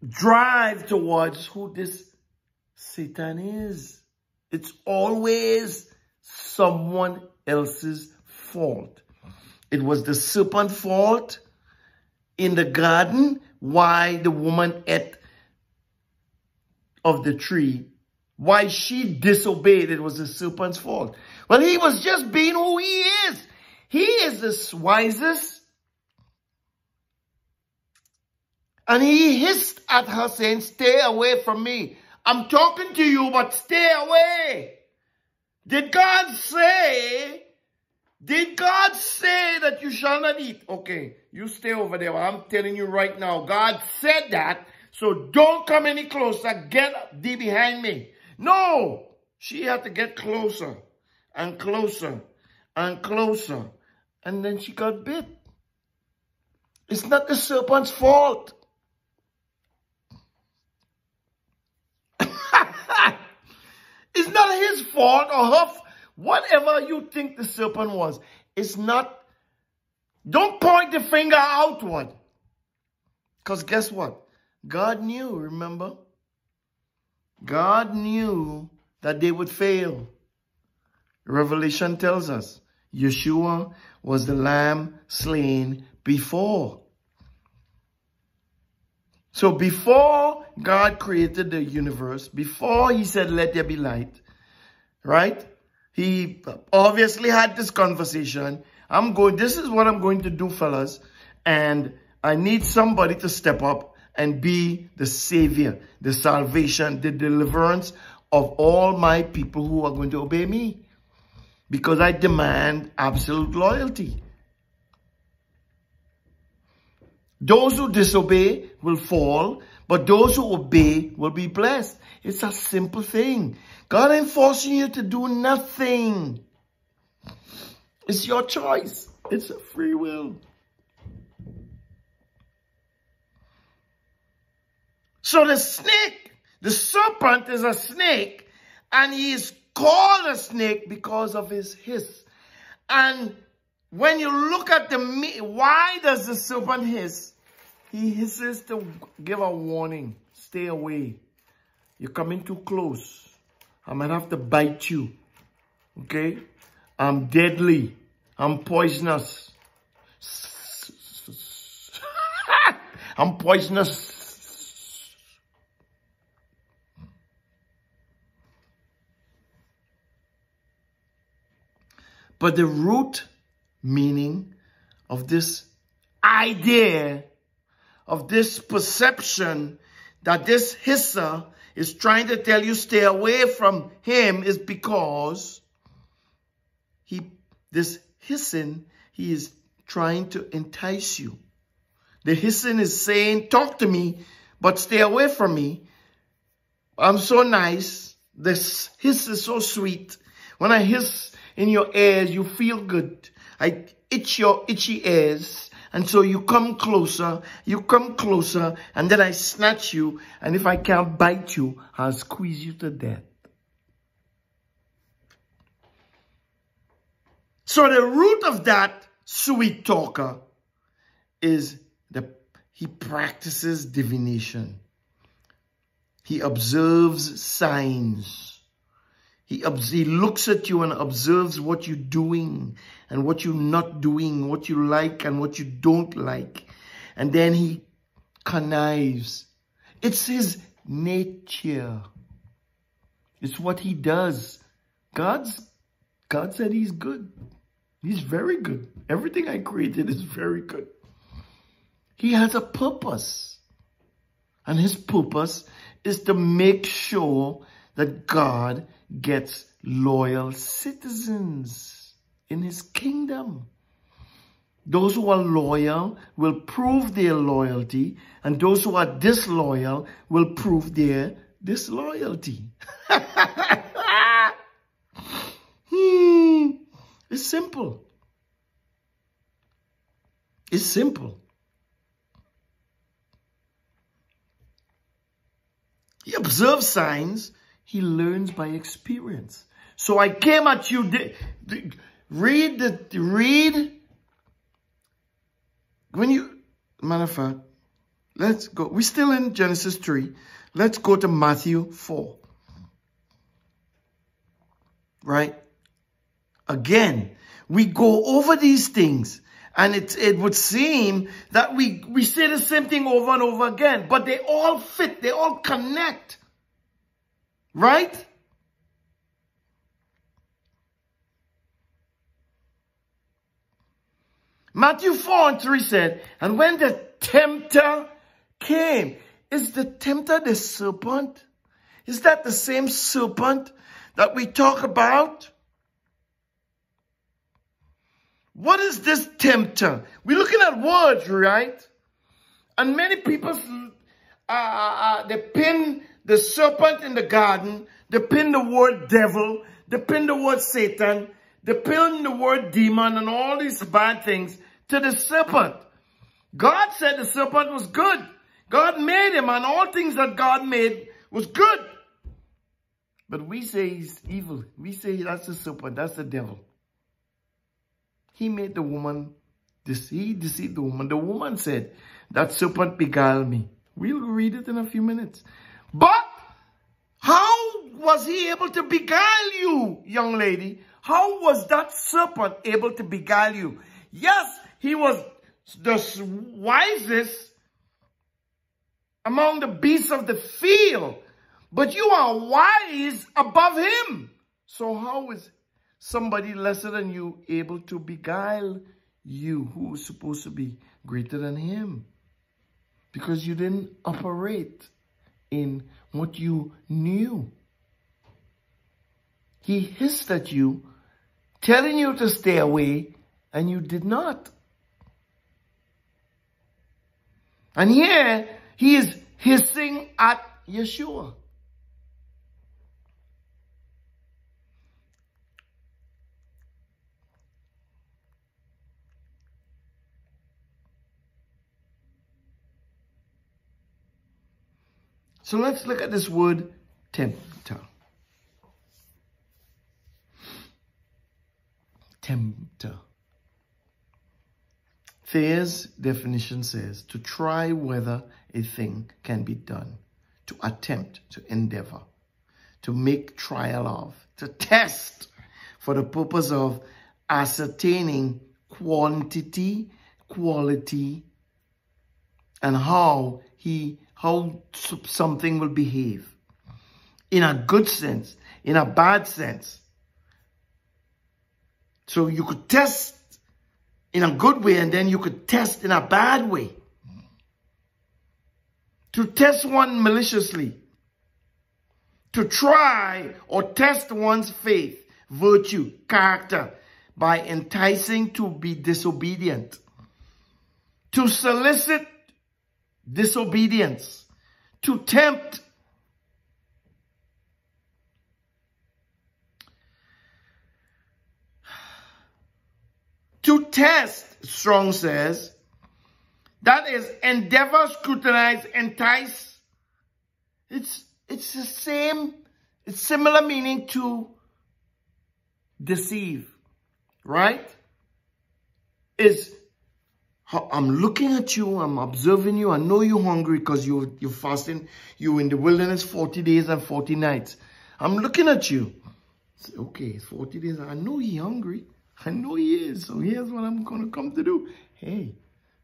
drive towards who this Satan is. It's always someone else's fault. It was the serpent's fault in the garden why the woman ate of the tree. Why she disobeyed, it was the serpent's fault. Well, he was just being who he is. He is the wisest. And he hissed at her saying, stay away from me. I'm talking to you, but stay away. Did God say that you shall not eat? Okay, you stay over there. I'm telling you right now, God said that. So don't come any closer. Get thee behind me. No, she had to get closer and closer and closer. And then she got bit. It's not the serpent's fault. It's not his fault or her, whatever you think the serpent was. It's not. Don't point the finger outward. Because guess what? God knew, remember? God knew that they would fail. Revelation tells us Yeshua was the lamb slain before. So before God created the universe, before he said, let there be light, right? He obviously had this conversation. This is what I'm going to do, fellas. And I need somebody to step up and be the savior, the salvation, the deliverance of all my people who are going to obey me. Because I demand absolute loyalty. Those who disobey will fall, but those who obey will be blessed. It's a simple thing. God ain't forcing you to do nothing. It's your choice. It's a free will. So the snake, the serpent is a snake, and he is called a snake because of his hiss. And when you look at why does the serpent hiss? He hisses to give a warning. Stay away. You're coming too close. I might have to bite you. Okay? I'm deadly. I'm poisonous. I'm poisonous. But the root meaning of this idea, of this perception that this hisser is trying to tell you stay away from him is because this hissing, he is trying to entice you. The hissing is saying, talk to me, but stay away from me. I'm so nice. This hiss is so sweet. When I hiss in your ears, you feel good. I itch your itchy ears. And so you come closer, and then I snatch you. And if I can't bite you, I'll squeeze you to death. So the root of that sweet talker is he practices divination. He observes signs. He looks at you and observes what you're doing and what you're not doing, what you like and what you don't like. And then he connives. It's his nature. It's what he does. God said he's good. He's very good. Everything I created is very good. He has a purpose. And his purpose is to make sure that God gets loyal citizens in his kingdom. Those who are loyal will prove their loyalty, and those who are disloyal will prove their disloyalty. It's simple. It's simple. He observes signs. He learns by experience. So I came at you. Read. Matter of fact, let's go. We're still in Genesis 3. Let's go to Matthew 4. Right? Again, we go over these things. And it would seem that we say the same thing over and over again. But they all fit. They all connect. Right? Matthew 4:3 said, and when the tempter came, is the tempter the serpent? Is that the same serpent that we talk about? What is this tempter? We're looking at words, right? And many people, they pin the serpent in the garden, they pin the word devil, they pin the word Satan, they pin the word demon and all these bad things to the serpent. God said the serpent was good. God made him, and all things that God made was good. But we say he's evil. We say that's the serpent, that's the devil. He made the woman, he deceived the woman. The woman said, that serpent beguiled me. We'll read it in a few minutes. But how was he able to beguile you, young lady? How was that serpent able to beguile you? Yes, he was the wisest among the beasts of the field. But you are wise above him. So how is somebody lesser than you able to beguile you, who is supposed to be greater than him? Because you didn't operate in what you knew. He hissed at you, telling you to stay away, and you did not. And here, he is hissing at Yeshua. So let's look at this word tempter. tempter. Thayer's definition says to try whether a thing can be done, to attempt, to endeavor, to make trial of, to test for the purpose of ascertaining quantity, quality, and how something will behave. In a good sense, in a bad sense. So you could test in a good way and then you could test in a bad way. To test one maliciously. To try or test one's faith, virtue, character by enticing to be disobedient. To solicit disobedience. To tempt. To test, Strong says, that is endeavor, scrutinize, entice. It's the same, it's similar meaning to deceive, right? I'm looking at you, I'm observing you, I know you're hungry because you're fasting, you're in the wilderness 40 days and 40 nights. I'm looking at you. Okay, it's 40 days, I know he's hungry. I know he is, so here's what I'm going to come to do. Hey,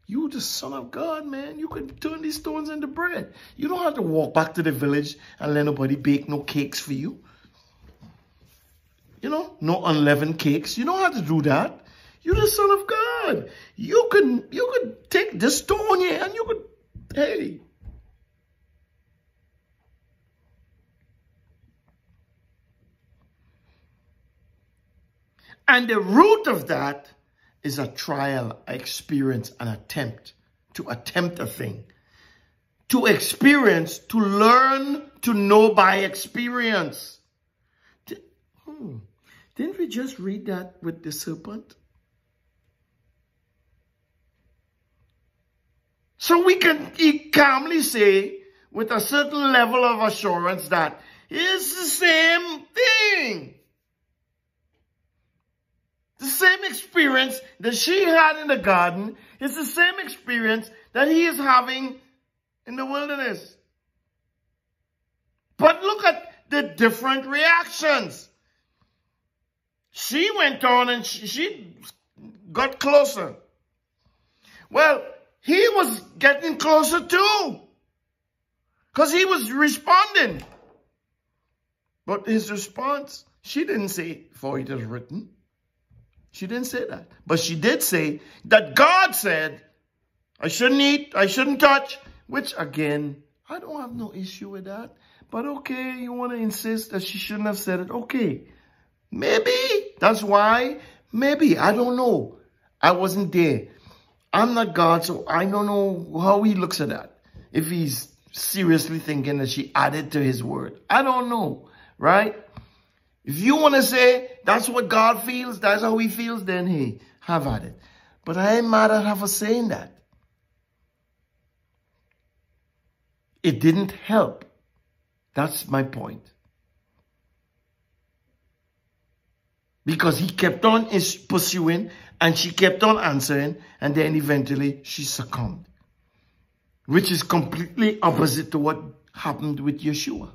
you the Son of God, man. You can turn these stones into bread. You don't have to walk back to the village and let nobody bake no cakes for you. You know, no unleavened cakes. You don't have to do that. You're the Son of God. You could take this stone here and you could, hey. And the root of that is a trial, an experience, an attempt. To attempt a thing. To experience, to learn, to know by experience. Didn't we just read that with the serpent? So we can calmly say with a certain level of assurance that it's the same thing. The same experience that she had in the garden is the same experience that he is having in the wilderness. But look at the different reactions. She went on and she got closer. Well, he was getting closer too. Because he was responding. But his response, she didn't say, for it is written. She didn't say that. But she did say that God said, I shouldn't eat, I shouldn't touch. Which, again, I don't have no issue with that. But okay, you want to insist that she shouldn't have said it. Okay, maybe. That's why. Maybe. I don't know. I wasn't there. I'm not God, so I don't know how he looks at that. If he's seriously thinking that she added to his word. I don't know, right? If you want to say that's what God feels, that's how he feels, then hey, have at it. But I ain't mad at her for saying that. It didn't help. That's my point. Because he kept on pursuing and she kept on answering and then eventually she succumbed. Which is completely opposite to what happened with Yeshua.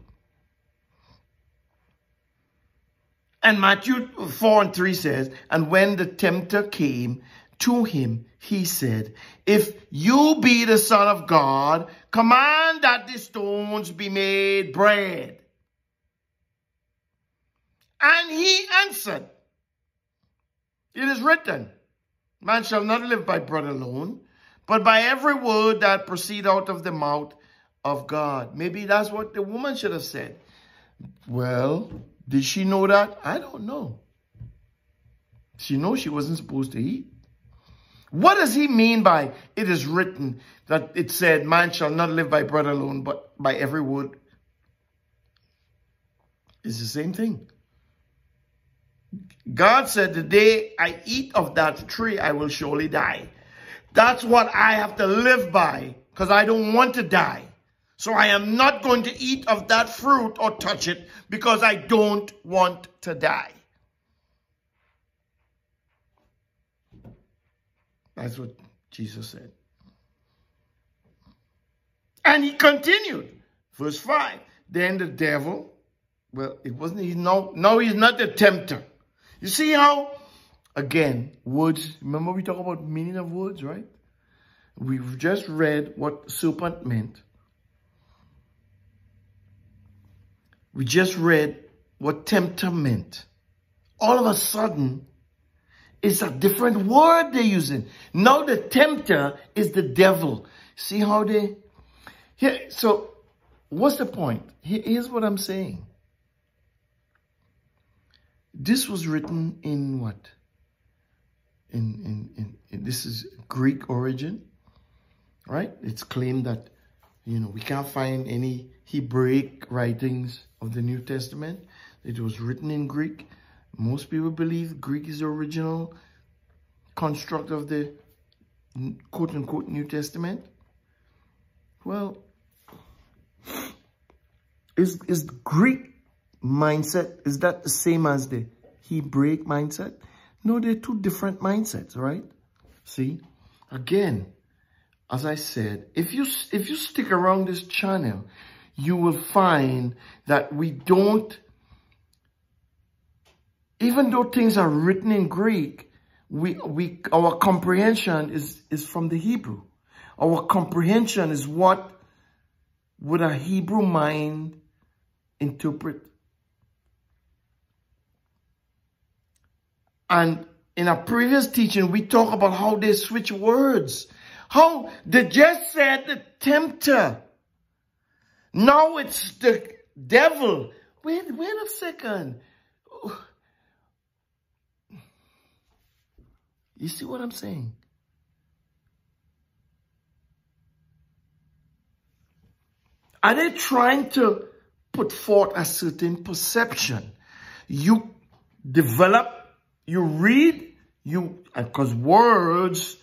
And Matthew 4:3 says, and when the tempter came to him, he said, if you be the Son of God, command that the stones be made bread. And he answered, it is written, man shall not live by bread alone, but by every word that proceed out of the mouth of God. Maybe that's what the woman should have said. Well, did she know that? I don't know. She knows she wasn't supposed to eat. What does he mean by it is written that it said man shall not live by bread alone, but by every word? It's the same thing. God said the day I eat of that tree, I will surely die. That's what I have to live by because I don't want to die. So I am not going to eat of that fruit or touch it because I don't want to die. That's what Jesus said. And he continued. Verse 5. Then the devil, well, it wasn't, no, he's not the tempter. You see how, again, words, remember we talk about meaning of words, right? We've just read what serpent meant. We just read what tempter meant. All of a sudden, it's a different word they're using. Now the tempter is the devil. See how they... Here, so, what's the point? Here's what I'm saying. This was written in what? This is Greek origin, right? It's claimed that, we can't find any Hebraic writings of the New Testament. It was written in Greek. Most people believe Greek is the original construct of the quote-unquote New Testament. Well, is Greek mindset, is that the same as the Hebraic mindset? No, they're two different mindsets, right? See, again, as I said, if you stick around this channel, you will find that we don't, even though things are written in Greek, our comprehension is from the Hebrew. Our comprehension is what would a Hebrew mind interpret. And in a previous teaching, we talk about how they switch words. How they just said the tempter. Now it's the devil. Wait a second. You see what I'm saying? Are they trying to put forth a certain perception? You develop, you read, because words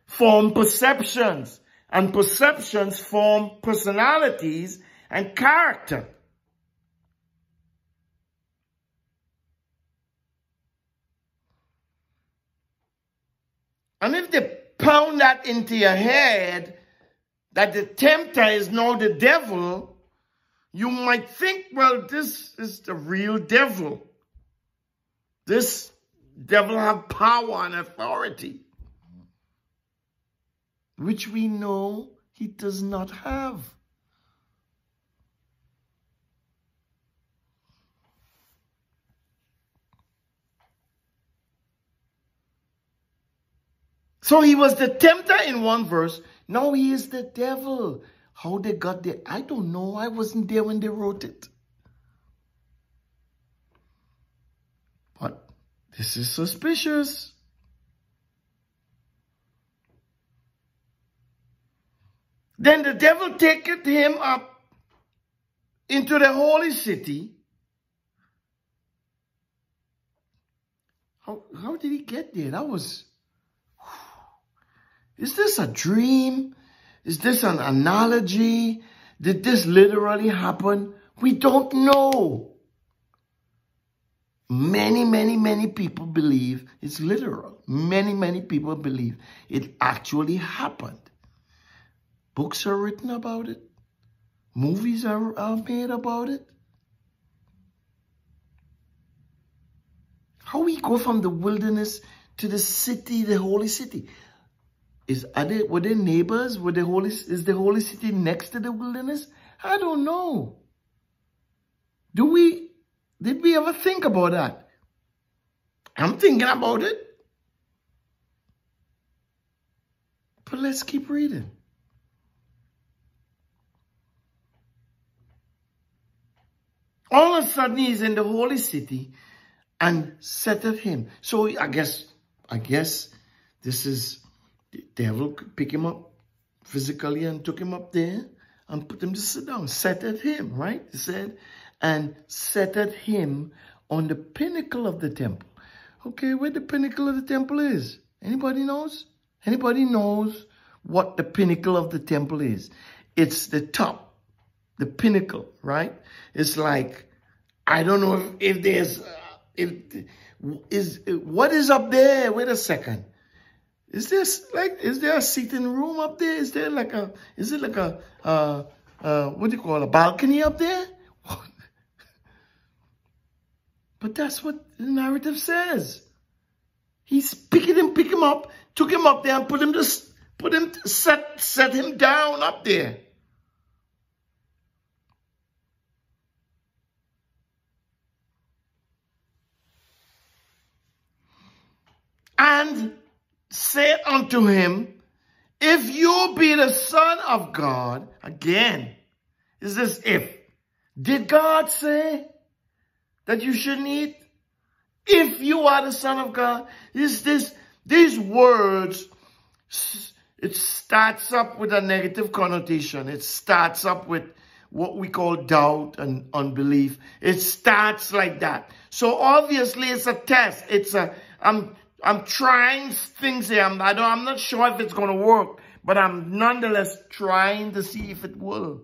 form perceptions, and perceptions form personalities and character. And if they pound that into your head, that the tempter is now the devil, you might think, well, this is the real devil. This devil has power and authority, which we know he does not have. So he was the tempter in one verse. Now he is the devil. How they got there, I don't know. I wasn't there when they wrote it. But this is suspicious. Then the devil taketh him up into the holy city. How did he get there? That was... Is this a dream? Is this an analogy? Did this literally happen? We don't know. Many people believe it's literal. Many people believe it actually happened. Books are written about it. Movies are made about it. How we go from the wilderness to the city, the holy city? Were they neighbors? Is the holy city next to the wilderness? I don't know. Did we ever think about that? I'm thinking about it. But let's keep reading. All of a sudden he's in the holy city and setteth him. So I guess this is... The devil picked him up physically and took him up there and put him to sit down. Setteth him, right? He said, and setteth him on the pinnacle of the temple. Okay, where the pinnacle of the temple is? Anybody knows? Anybody knows what the pinnacle of the temple is? It's the top, the pinnacle, right? It's like, I don't know if there's, what is up there? Wait a second. is there a seating room up there? Is it like a, what do you call it, a balcony up there? But that's what the narrative says. He's pick him up, took him up there and set him down up there. And said unto him, if you be the Son of God, again, is this if? Did God say that you shouldn't eat? If you are the Son of God, these words, it starts up with a negative connotation. It starts up with what we call doubt and unbelief. It starts like that. So obviously it's a test. I'm trying things here. I'm not sure if it's going to work, but I'm nonetheless trying to see if it will.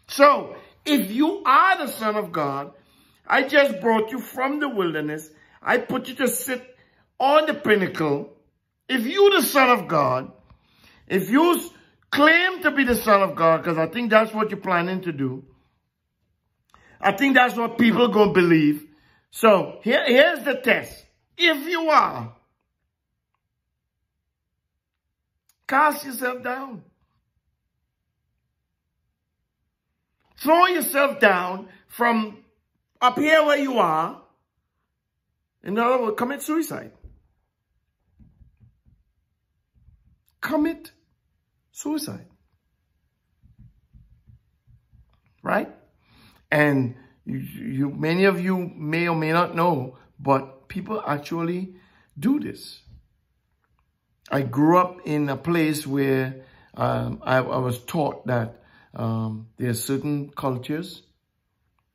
So, if you are the Son of God, I just brought you from the wilderness. I put you to sit on the pinnacle. If you're the Son of God, if you claim to be the Son of God, because I think that's what you're planning to do, I think that's what people are going to believe. So, here's the test. If you are, cast yourself down. Throw yourself down from up here where you are. In other words, commit suicide. Commit suicide. Right? And many of you may or may not know, but people actually do this. I grew up in a place where I was taught that there are certain cultures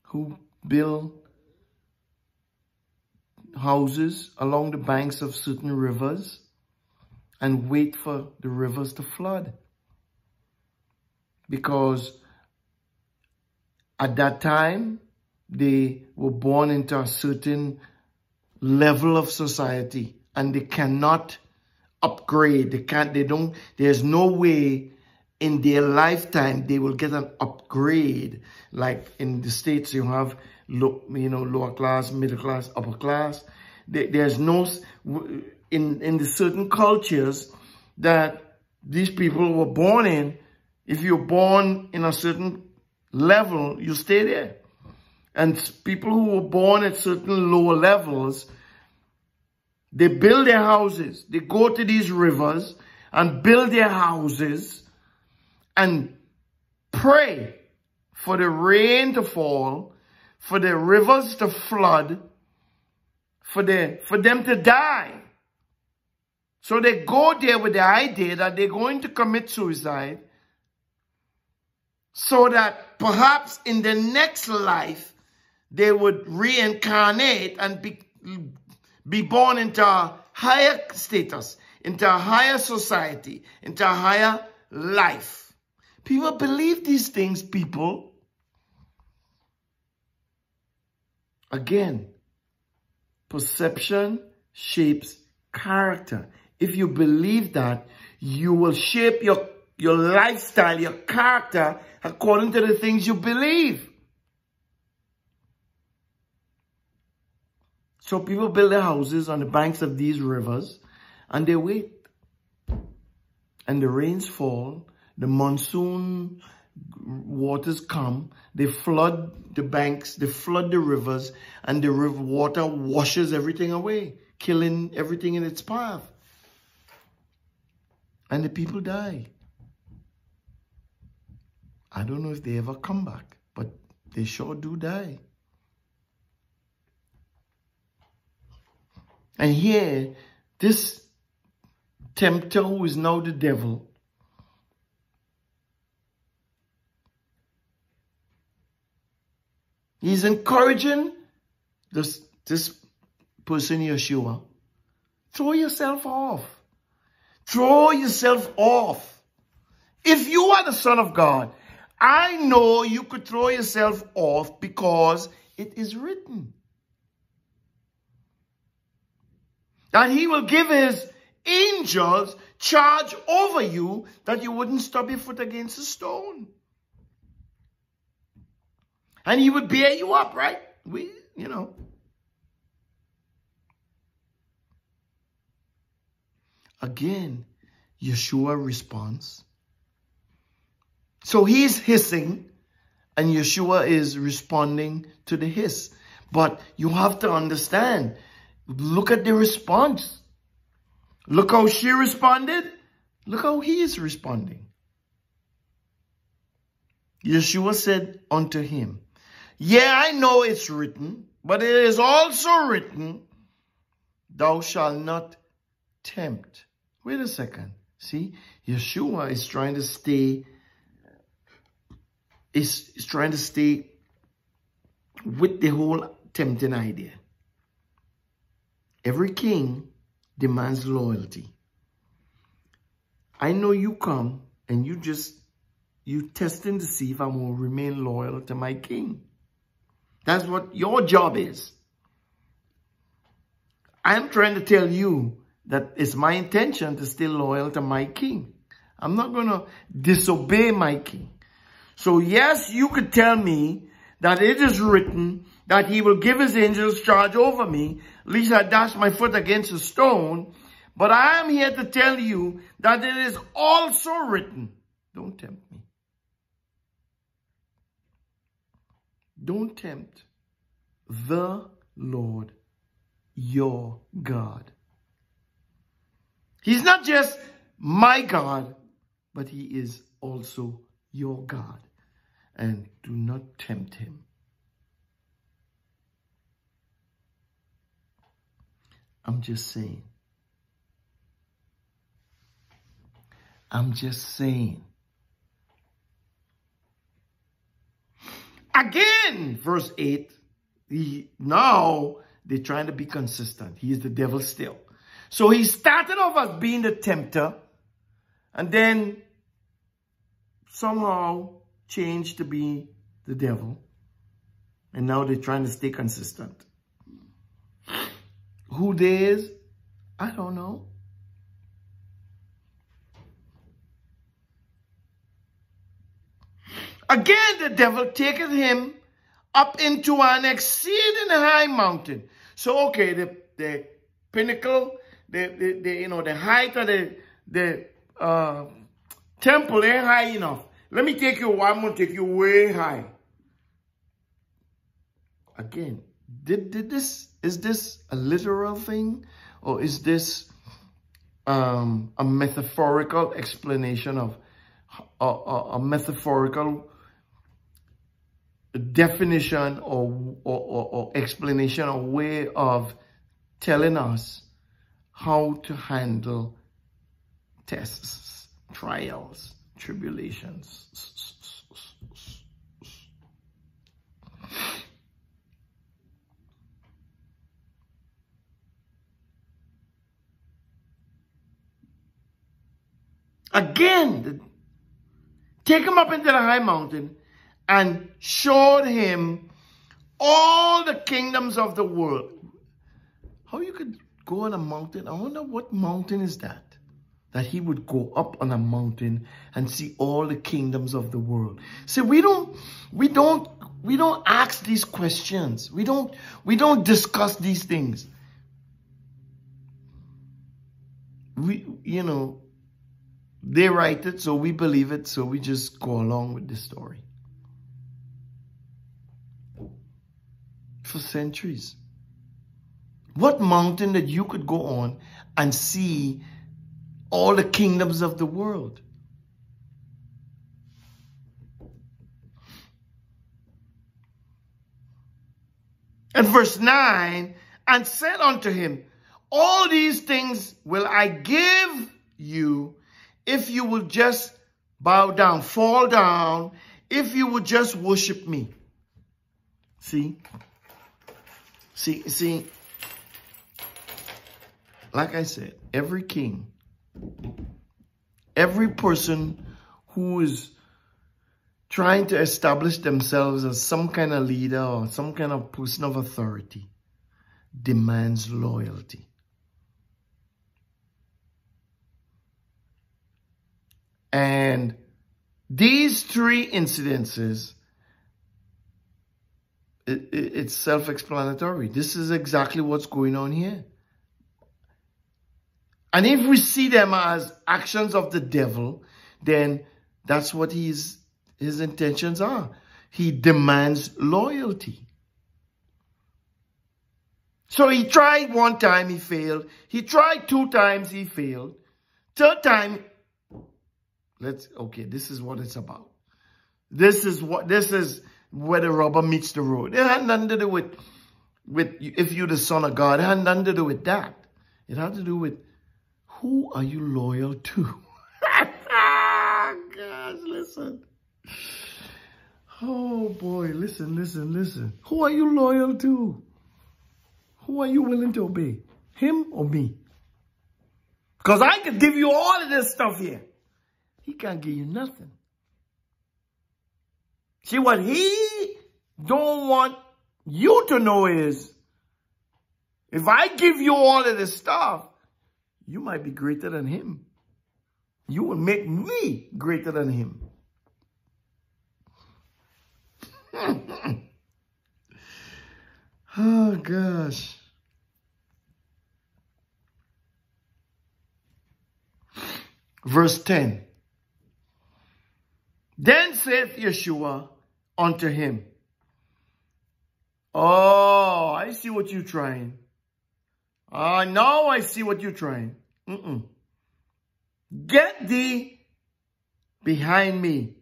who build houses along the banks of certain rivers and wait for the rivers to flood. Because at that time, they were born into a certain level of society and they cannot upgrade. There's no way in their lifetime they will get an upgrade. Like in the States, you have, lower class, middle class, upper class. There's no, in the certain cultures that these people were born in, if you're born in a certain level, you stay there. And people who were born at certain lower levels, they build their houses. They go to these rivers and build their houses and pray for the rain to fall, for the rivers to flood, for them to die. So they go there with the idea that they're going to commit suicide so that perhaps in the next life they would reincarnate and be born into a higher status, into a higher society, into a higher life. People believe these things, people. Again, perception shapes character. If you believe that, you will shape your lifestyle, your character, according to the things you believe. So people build their houses on the banks of these rivers and they wait. And the rains fall, the monsoon waters come, they flood the banks, they flood the rivers, and the river water washes everything away, killing everything in its path. And the people die. I don't know if they ever come back, but they sure do die. And here, this tempter who is now the devil, he's encouraging this person, Yeshua, throw yourself off. Throw yourself off. If you are the Son of God, I know you could throw yourself off because it is written that he will give his angels charge over you that you wouldn't stub your foot against a stone. And he would bear you up, right? Again, Yeshua responds. So he's hissing, and Yeshua is responding to the hiss. But you have to understand, look at the response. Look how she responded. Look how he is responding. Yeshua said unto him, yeah, I know it's written, but it is also written, thou shalt not tempt. Wait a second. See, Yeshua is trying to stay, is trying to stay with the whole tempting idea. Every king demands loyalty. I know you come and you testing to see if I'm going to remain loyal to my king. That's what your job is. I'm trying to tell you that it's my intention to stay loyal to my king. I'm not going to disobey my king. So yes, you could tell me that it is written that he will give his angels charge over me, lest I dash my foot against a stone. But I am here to tell you that it is also written. Don't tempt me. Don't tempt the Lord your God. He's not just my God, but he is also your God. And do not tempt him. I'm just saying. I'm just saying. Again, verse 8, now they're trying to be consistent. He is the devil still. So he started off as being the tempter and then somehow changed to be the devil. And now they're trying to stay consistent. Who they is, I don't know. Again, the devil taketh him up into an exceeding high mountain. So, okay, the pinnacle, the height of the temple ain't high enough. Let me take you, I'm going to take you way high. Again, is this a literal thing? Or is this a metaphorical explanation of, a metaphorical definition or explanation or way of telling us how to handle tests, trials, tribulations? Again, take him up into the high mountain and showed him all the kingdoms of the world. How you could go on a mountain? I wonder what mountain is that? That he would go up on a mountain and see all the kingdoms of the world. See, we don't ask these questions. We don't discuss these things. They write it, so we believe it, so we just go along with this story. For centuries. What mountain that you could go on and see all the kingdoms of the world? And verse 9, and said unto him, all these things will I give you if you will just bow down, fall down, if you would just worship me. See, like I said, every king, every person who is trying to establish themselves as some kind of leader or some kind of person of authority demands loyalty. And these three incidences, it's self-explanatory. This is exactly what's going on here. And if we see them as actions of the devil, then that's what his intentions are. He demands loyalty. So he tried one time, he failed. He tried 2 times, he failed. 3rd time, okay, this is what it's about. This is where the rubber meets the road. It had nothing to do with if you're the son of God. It had nothing to do with that. It had to do with, who are you loyal to? Gosh, listen. Oh boy, listen, listen, listen. Who are you loyal to? Who are you willing to obey? Him or me? Because I could give you all of this stuff here. He can't give you nothing. See, what he don't want you to know is, if I give you all of this stuff, you might be greater than him. You will make me greater than him. Oh, gosh. Verse 10. Then saith Yeshua unto him, oh, I see what you're trying. Now I see what you're trying. Get thee behind me,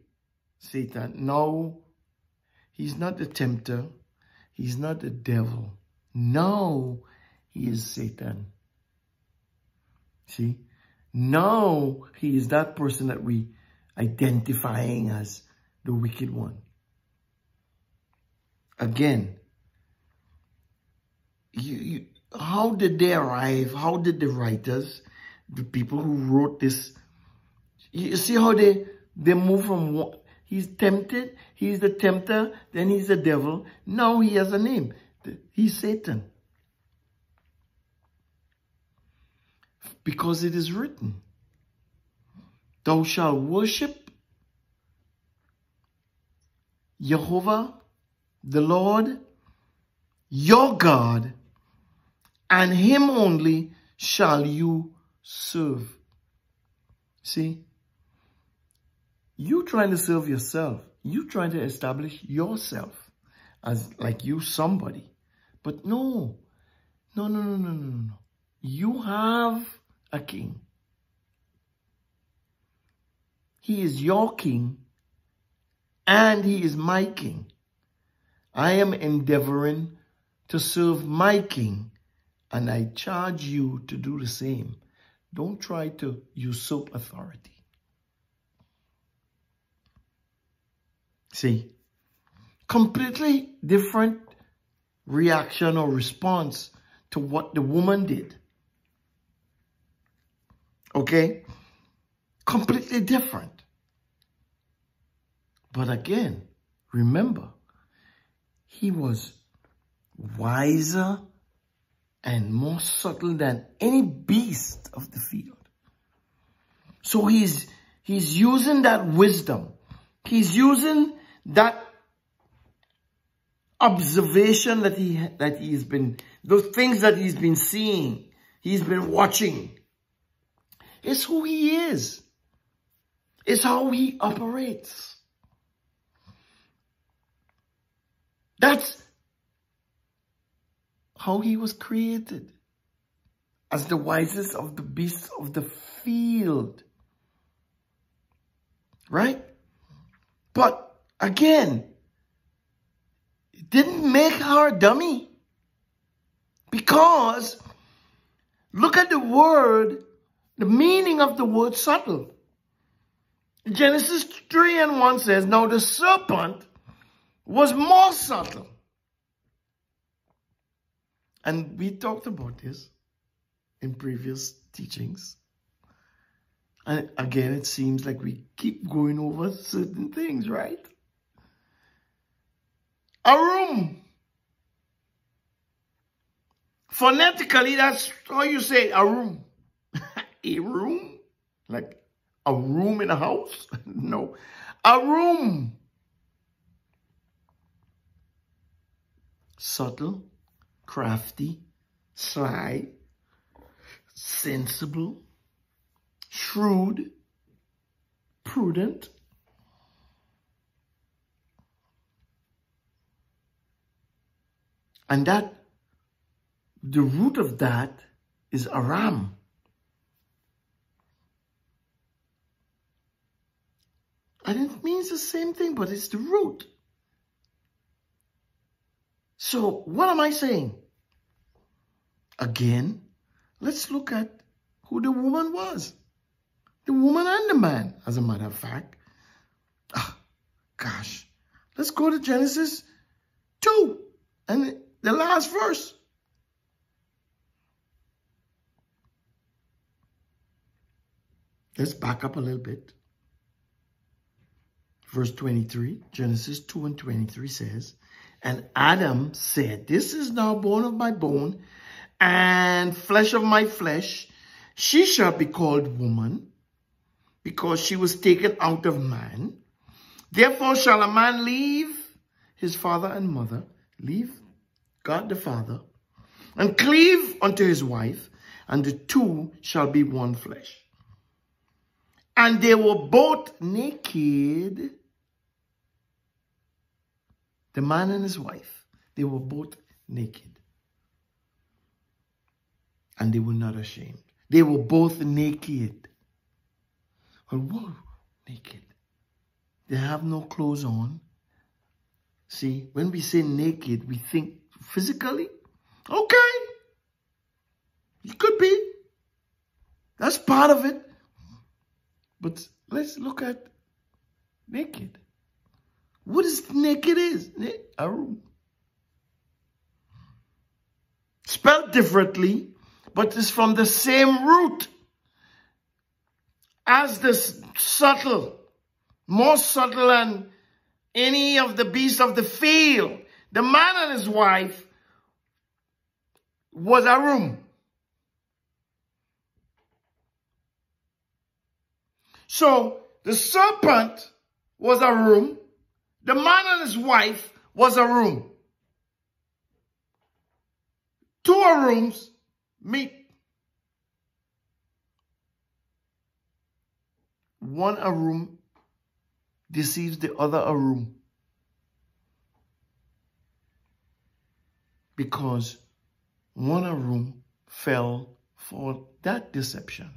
Satan. No, he's not the tempter. He's not the devil. No, he is Satan. See? No, he is that person that we identifying as the wicked one. Again, how did they arrive? How did the writers, the people who wrote this, you see how they move from, he's tempted, he's the tempter, then he's the devil. Now he has a name. He's Satan. Because it is written, thou shalt worship Jehovah, the Lord, your God, and him only shall you serve. See, you trying to serve yourself. You trying to establish yourself as like you somebody. But no. You have a king. He is your king and he is my king. I am endeavoring to serve my king, and I charge you to do the same. Don't try to usurp authority. See, completely different reaction or response to what the woman did. Okay? Completely different. But again, remember, he was wiser and more subtle than any beast of the field. So he's using that wisdom. He's using that observation that he's been, those things that he's been seeing, he's been watching. It's who he is. It's how he operates. That's how he was created, as the wisest of the beasts of the field. Right? But again, it didn't make her a dummy. Because look at the word, the meaning of the word subtle. Genesis 3:1 says, now the serpent was more subtle. And we talked about this in previous teachings. And again, it seems like we keep going over certain things, right? Arum. Phonetically, that's how you say arum. A room, like A room in a house? No. A room. Subtle, crafty, sly, sensible, shrewd, prudent. And that, the root of that is Aram. And it means the same thing, but it's the root. So what am I saying? Again, let's look at who the woman was. The woman and the man, as a matter of fact. Gosh. Let's go to Genesis 2 and the last verse. Let's back up a little bit. Verse 23, Genesis 2 and 23 says, and Adam said, this is now bone of my bone and flesh of my flesh. She shall be called woman because she was taken out of man. Therefore shall a man leave his father and mother, leave God the Father, and cleave unto his wife, and the two shall be one flesh. And they were both naked. The man and his wife, they were both naked. And they were not ashamed. They were both naked. Well, whoa, naked. They have no clothes on. See, when we say naked, we think physically. Okay. It could be. That's part of it. But let's look at naked. What is naked is? A room. Spelled differently, but it's from the same root as this subtle, more subtle than any of the beasts of the field. The man and his wife was a room. So the serpent was a room. The man and his wife was a room. Two rooms meet. One a room deceives the other a room. Because one a room fell for that deception.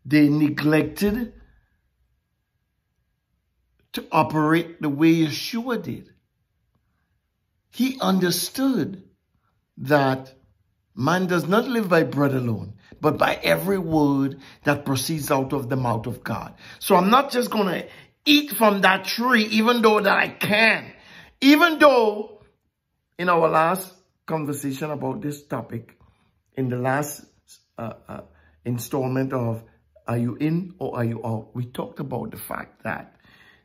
They neglected to operate the way Yeshua did. He understood that man does not live by bread alone, but by every word that proceeds out of the mouth of God. So I'm not just going to eat from that tree, even though that I can. Even though in our last conversation about this topic, in the last installment of Are You In or Are You Out? We talked about the fact that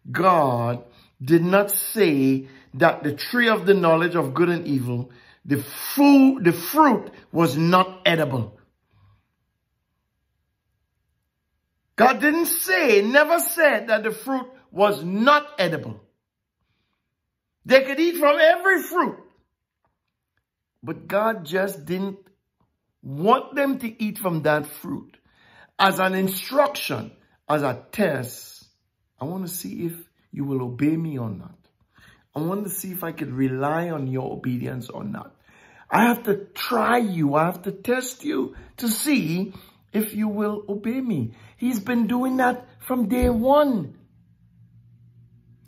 God did not say that the tree of the knowledge of good and evil, the fruit was not edible. God didn't say, never said that the fruit was not edible. They could eat from every fruit. But God just didn't want them to eat from that fruit. As an instruction, as a test, I want to see if you will obey me or not. I want to see if I could rely on your obedience or not. I have to try you. I have to test you to see if you will obey me. He's been doing that from day one.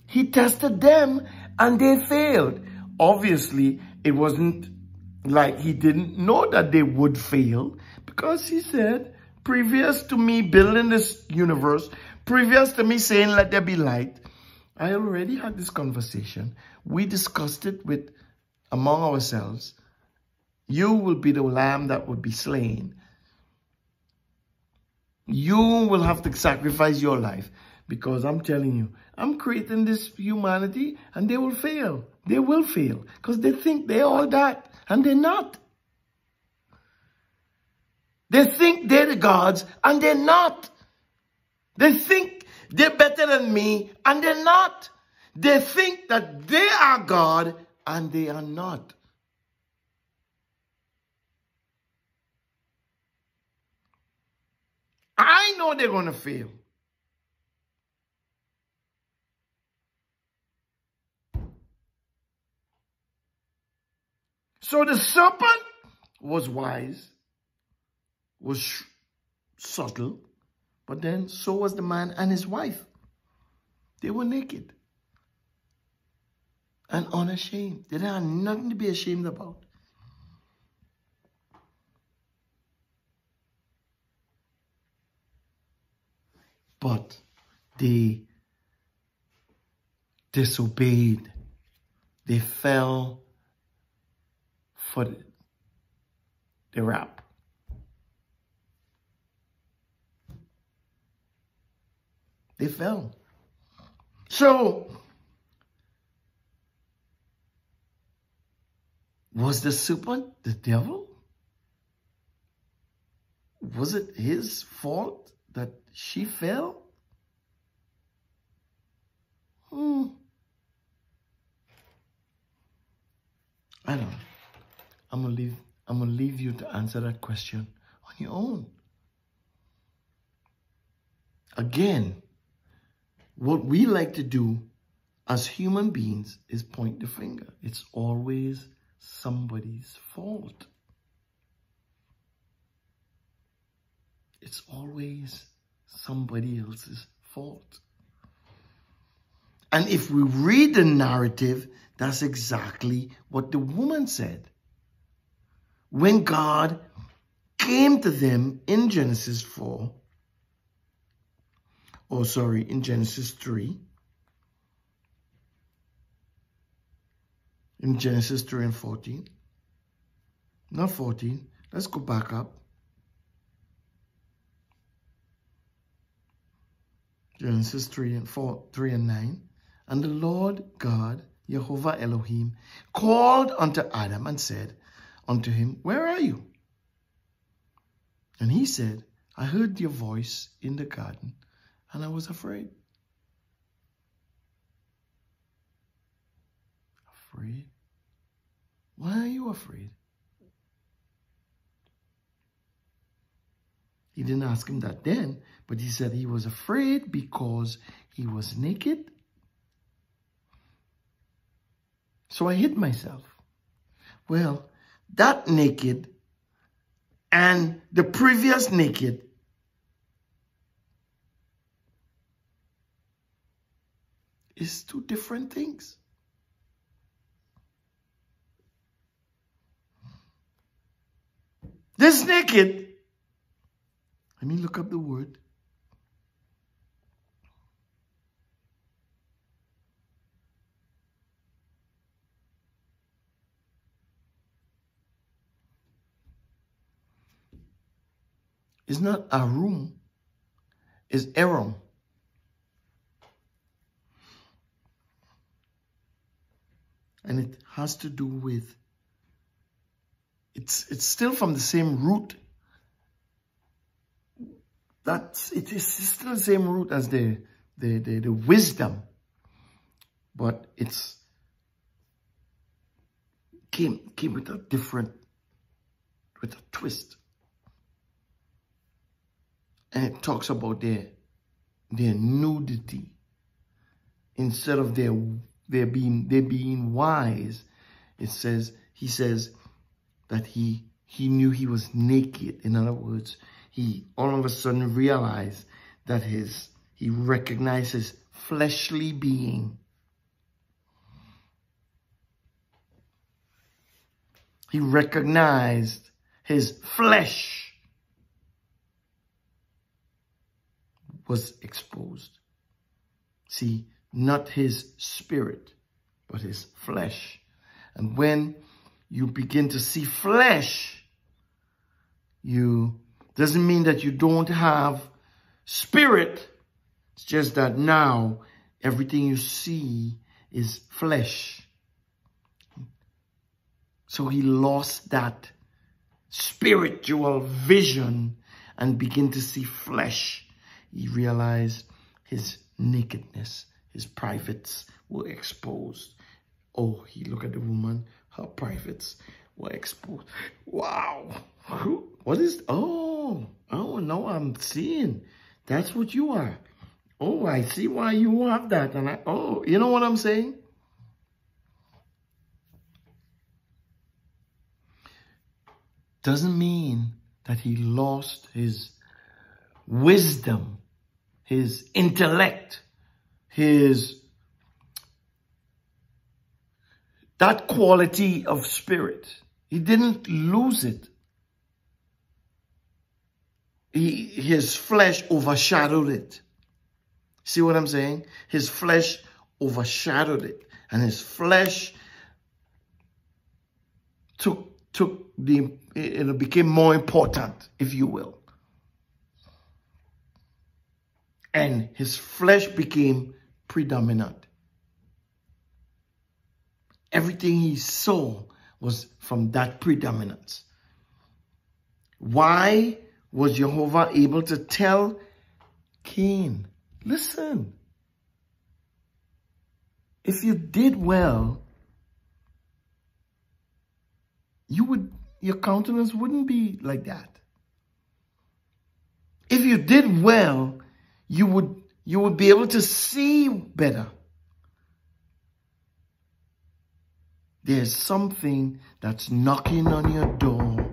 He tested them and they failed. Obviously, it wasn't like he didn't know that they would fail, because he said, previous to me building this universe, previous to me saying, let there be light, I already had this conversation. We discussed it among ourselves. You will be the lamb that would be slain. You will have to sacrifice your life, because I'm telling you, I'm creating this humanity and they will fail. They will fail because they think they're all that and they're not. They think they're the gods, and they're not. They think they're better than me, and they're not. They think that they are God, and they are not. I know they're going to fail. So the serpent was wise, was subtle, but then so was the man and his wife. They were naked and unashamed. They didn't have nothing to be ashamed about. But they disobeyed. They fell for the rap. They fell. So, was the serpent the devil? Was it his fault that she fell? I don't know. I'm gonna leave you to answer that question on your own. Again, what we like to do as human beings is point the finger. It's always somebody's fault. It's always somebody else's fault. And if we read the narrative, that's exactly what the woman said. When God came to them in Genesis 4, in Genesis 3, in Genesis 3 and 14, not 14, let's go back up. Genesis 3 and 9. And the Lord God, Jehovah Elohim, called unto Adam and said unto him, where are you? And he said, I heard your voice in the garden, and I was afraid. Afraid? Why are you afraid? He didn't ask him that then, but he said he was afraid because he was naked. So I hid myself. Well, that naked and the previous naked is two different things. This naked, let me look up the word. It's not Arum, it's Aram. And it has to do with, it's still from the same root. It is still the same root as the wisdom, but it's came with a different, with a twist. And it talks about their nudity. Instead of their being wise, he says that he knew he was naked. In other words, he all of a sudden realized that he recognized his fleshly being. He recognized his flesh was exposed. See, not his spirit, but his flesh. And when you begin to see flesh, doesn't mean that you don't have spirit. It's just that now everything you see is flesh. So he lost that spiritual vision and begin to see flesh, he realized his nakedness, his privates were exposed. Oh, he looked at the woman, her privates were exposed. Wow. What is, oh, no, I'm seeing. That's what you are. Oh, I see why you have that. And oh, you know what I'm saying? Doesn't mean that he lost his wisdom, his intellect, that quality of spirit. He didn't lose it. His flesh overshadowed it. See what I'm saying? His flesh overshadowed it. And his flesh became more important, if you will. And his flesh became predominant. Everything he saw was from that predominance. Why was Jehovah able to tell Cain, listen, if you did well, your countenance wouldn't be like that. If you did well, you would be able to see better. There's something that's knocking on your door.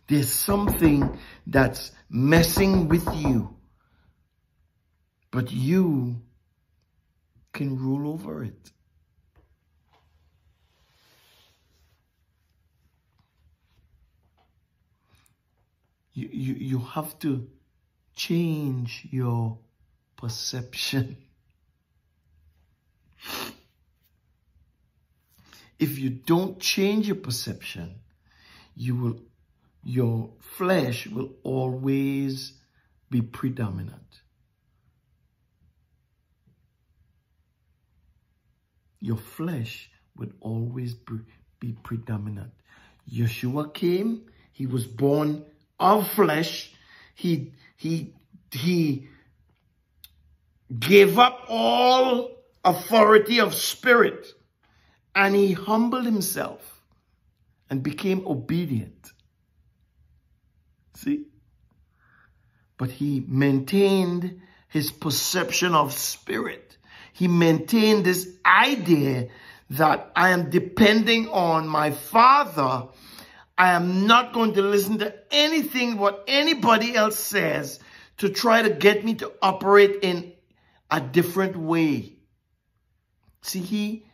There's something that's messing with you. But you can rule over it. You have to change your perception. If you don't change your perception, your flesh will always be predominant. Your flesh would always be predominant. Yeshua came, he was born of flesh. He gave up all authority of spirit, and he humbled himself and became obedient. See? But he maintained his perception of spirit. He maintained this idea that I am depending on my Father. I am not going to listen to anything what anybody else says to try to get me to operate in a different way. See, he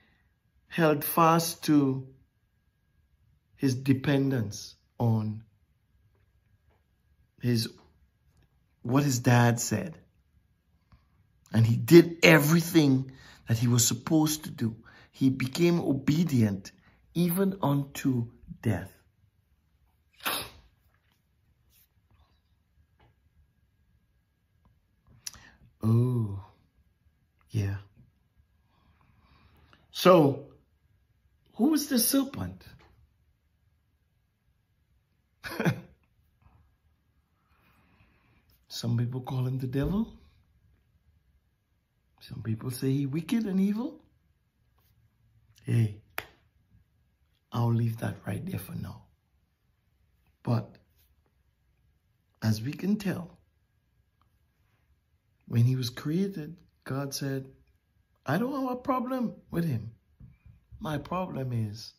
held fast to his dependence on what his dad said. And he did everything that he was supposed to do. He became obedient even unto death. Oh, yeah. So, who is the serpent? Some people call him the devil. Some people say he's wicked and evil. Hey, I'll leave that right there for now. But as we can tell, when he was created, God said, I don't have a problem with him. My problem is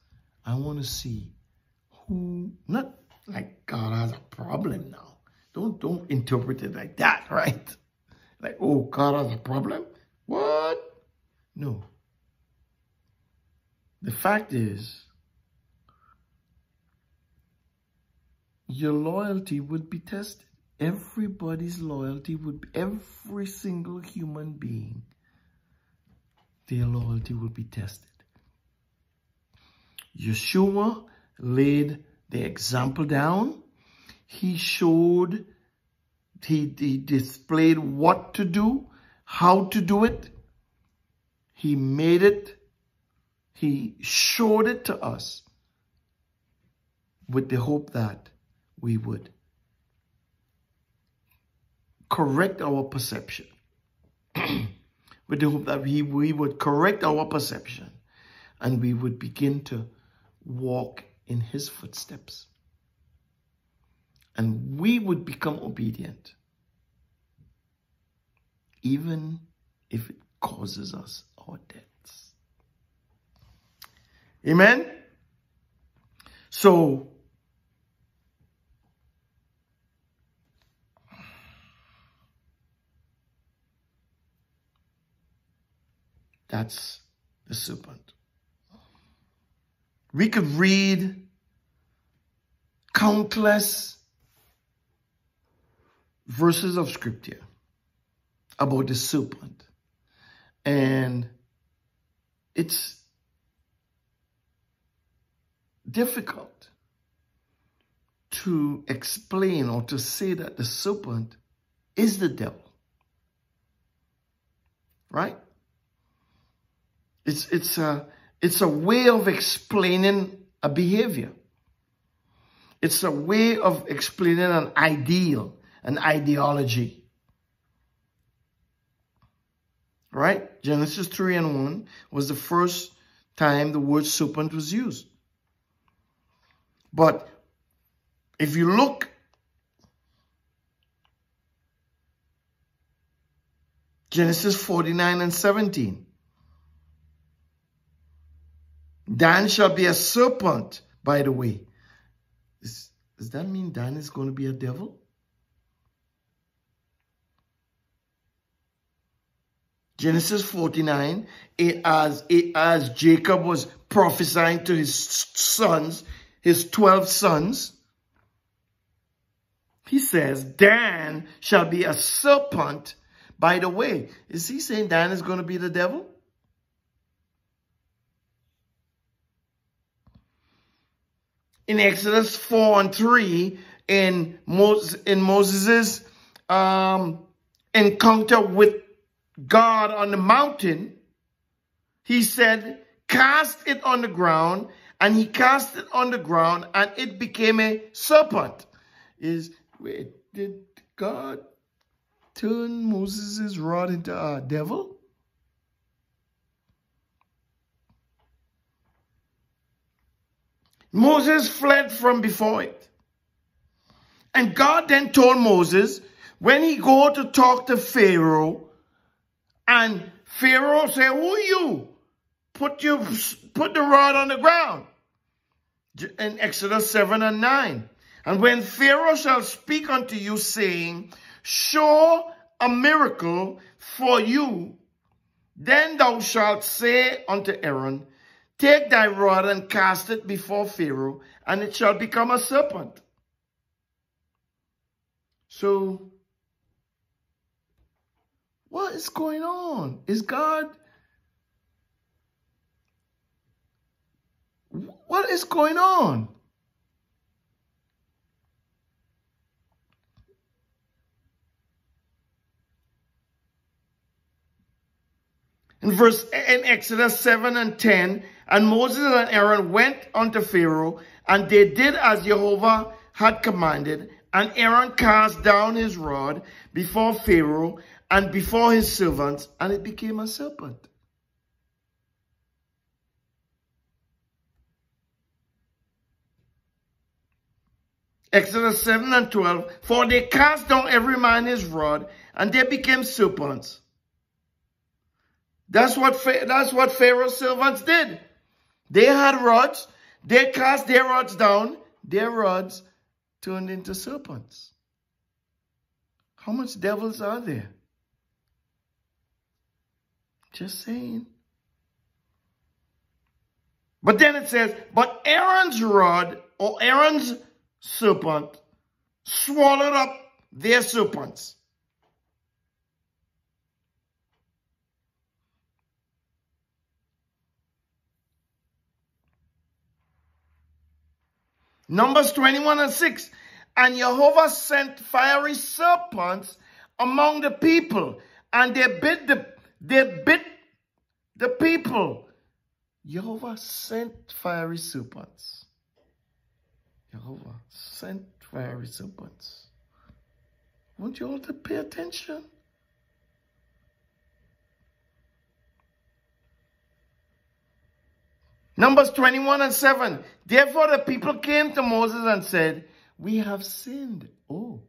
I want to see who, not like God has a problem now. Don't interpret it like that, right? Like, oh, God has a problem? What? No. The fact is, your loyalty would be tested. Everybody's loyalty would be, every single human being, their loyalty would be tested. Yeshua laid the example down. He showed, he displayed what to do, how to do it. He made it. He showed it to us. with the hope that we would correct our perception. With the hope that we would correct our perception and we would begin to walk in his footsteps. And we would become obedient, even if it causes us our deaths. Amen? So, that's the serpent. We could read countless verses of scripture about the serpent. And it's difficult to explain or to say that the serpent is the devil. Right? It's a way of explaining a behavior. It's a way of explaining an ideal, an ideology. Right? Genesis 3:1 was the first time the word serpent was used. But if you look Genesis 49:17, Dan shall be a serpent, by the way. Does that mean Dan is going to be a devil? Genesis 49, as Jacob was prophesying to his sons, his 12 sons, he says, Dan shall be a serpent. By the way, is he saying Dan is going to be the devil? In Exodus 4:3, in Moses' encounter with God on the mountain, he said, cast it on the ground, and he cast it on the ground, and it became a serpent. Did God turn Moses' rod into a devil? Moses fled from before it. And God then told Moses, when he go to talk to Pharaoh, and Pharaoh said, who are you? Put the rod on the ground. In Exodus 7:9. And when Pharaoh shall speak unto you, saying, show a miracle for you, then thou shalt say unto Aaron, take thy rod and cast it before Pharaoh, and it shall become a serpent. So, what is going on? Is God... What is going on? In Exodus 7:10, and Moses and Aaron went unto Pharaoh, and they did as Jehovah had commanded, and Aaron cast down his rod before Pharaoh and before his servants, and it became a serpent. Exodus 7:12, for they cast down every man his rod, and they became serpents. That's what Pharaoh's servants did. They had rods. They cast their rods down. Their rods turned into serpents. How much devils are there? Just saying. But then it says, but Aaron's rod, or Aaron's serpent, swallowed up their serpents. Numbers 21:6. And Jehovah sent fiery serpents among the people, and they bit the people. Jehovah sent fiery serpents. Jehovah sent fiery serpents. I want you all to pay attention. Numbers 21:7. Therefore the people came to Moses and said, we have sinned. Oh.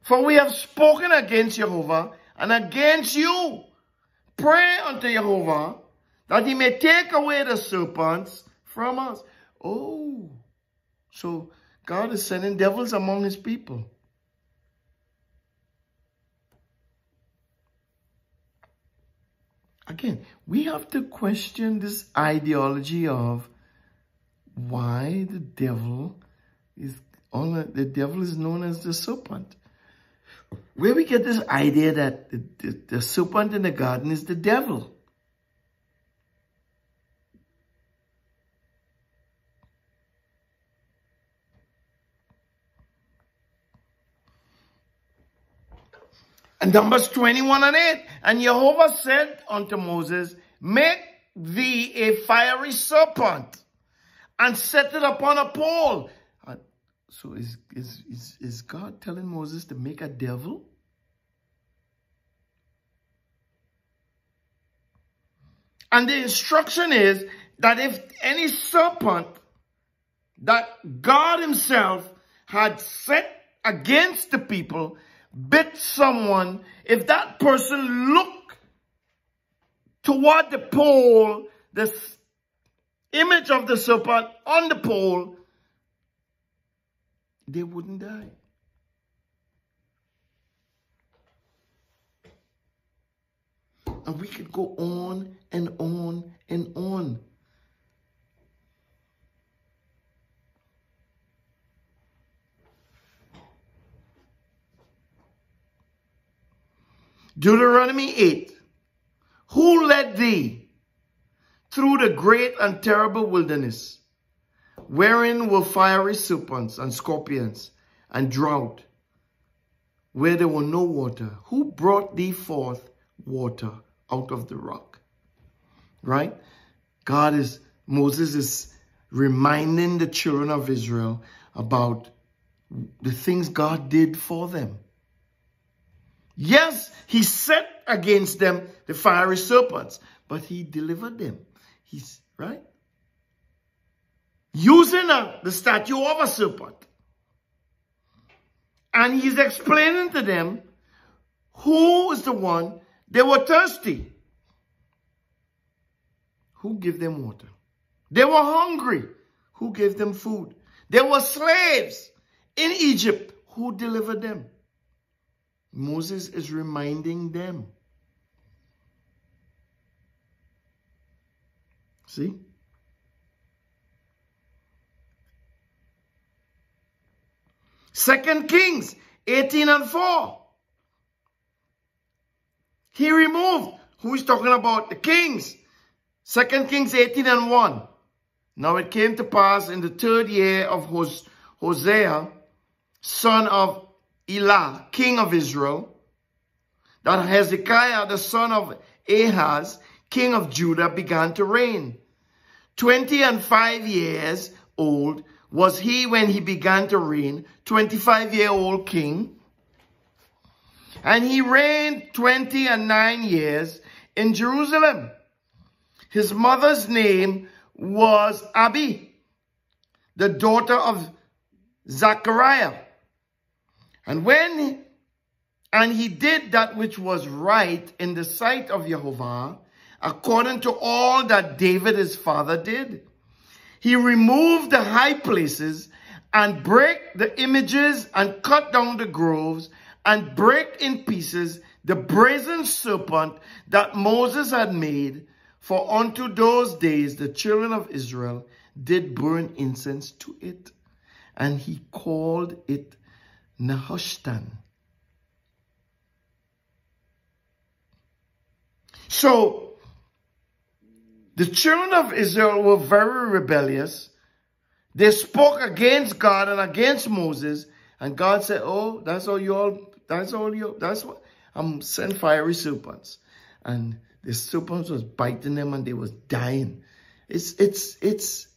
For we have spoken against Jehovah and against you. Pray unto Jehovah that he may take away the serpents from us. Oh. So God is sending devils among his people. Again, we have to question this ideology of why the devil is known as the serpent. Where we get this idea that the serpent in the garden is the devil. And Numbers 21:8. And Jehovah said unto Moses, make thee a fiery serpent and set it upon a pole. So is God telling Moses to make a devil? And the instruction is that if any serpent that God himself had set against the people bit someone, if that person looked toward the pole, the image of the serpent on the pole, they wouldn't die. And we could go on and on and on. Deuteronomy 8. Who led thee through the great and terrible wilderness, wherein were fiery serpents and scorpions and drought, where there were no water? Who brought thee forth water out of the rock? Right? Moses is reminding the children of Israel about the things God did for them. Yes, he set against them the fiery serpents, but he delivered them. Right? Using the statue of a serpent. And he's explaining to them who is the one. They were thirsty. Who gave them water? They were hungry. Who gave them food? They were slaves in Egypt. Who delivered them? Moses is reminding them. See? Second Kings 18:4. He removed. Who is talking about? The kings. 2 Kings 18:1. Now it came to pass in the 3rd year of Hosea, son of Elah, king of Israel, that Hezekiah, the son of Ahaz, king of Judah, began to reign. 25 years old was he when he began to reign, 25-year-old king. And he reigned 29 years in Jerusalem. His mother's name was Abi, the daughter of Zachariah. And he did that which was right in the sight of Jehovah, according to all that David his father did. He removed the high places and brake the images and cut down the groves and brake in pieces the brazen serpent that Moses had made. For unto those days the children of Israel did burn incense to it. And he called it Nehushtan. So, the children of Israel were very rebellious. They spoke against God and against Moses. And God said, oh, that's what I'm sending fiery serpents. And the serpents was biting them and they was dying. It's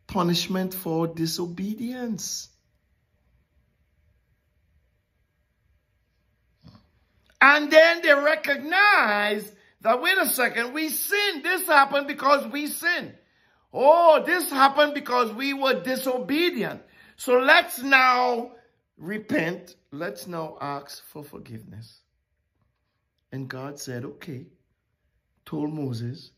punishment for disobedience. And then they recognize that, wait a second, we sinned. This happened because we sinned. Oh, this happened because we were disobedient. So let's now repent. Let's now ask for forgiveness. And God said, okay, told Moses,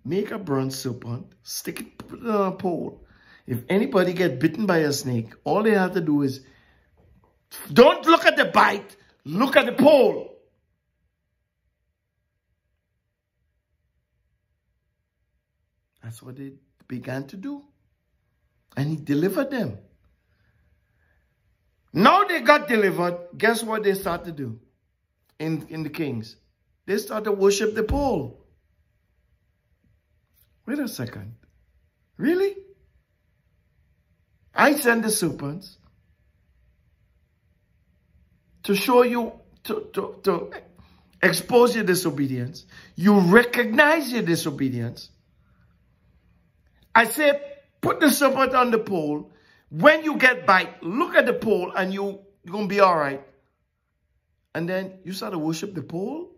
make a bronze serpent, stick it, put it on a pole. If anybody get bitten by a snake, all they have to do is, don't look at the bite, look at the pole. That's what they began to do. And he delivered them. Now they got delivered. Guess what they start to do in the kings? They start to worship the pole. Wait a second. Really? I send the serpents to show you, to expose your disobedience. You recognize your disobedience. I say, put the serpent on the pole. When you get bite, look at the pole and you're going to be all right. And then you start to worship the pole?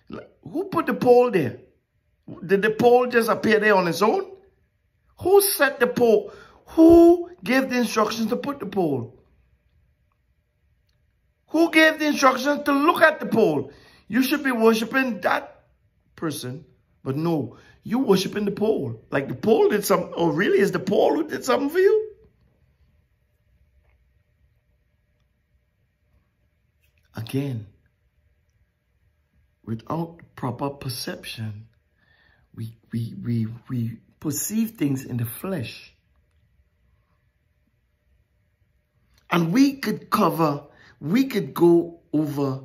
Who put the pole there? Did the pole just appear there on its own? Who set the pole? Who gave the instructions to put the pole? Who gave the instructions to look at the pole? You should be worshiping that person. But no, you worshiping the pole. Like the pole did something. Oh, really? Is the pole who did something for you? Again, without proper perception, we perceive things in the flesh. And we could go over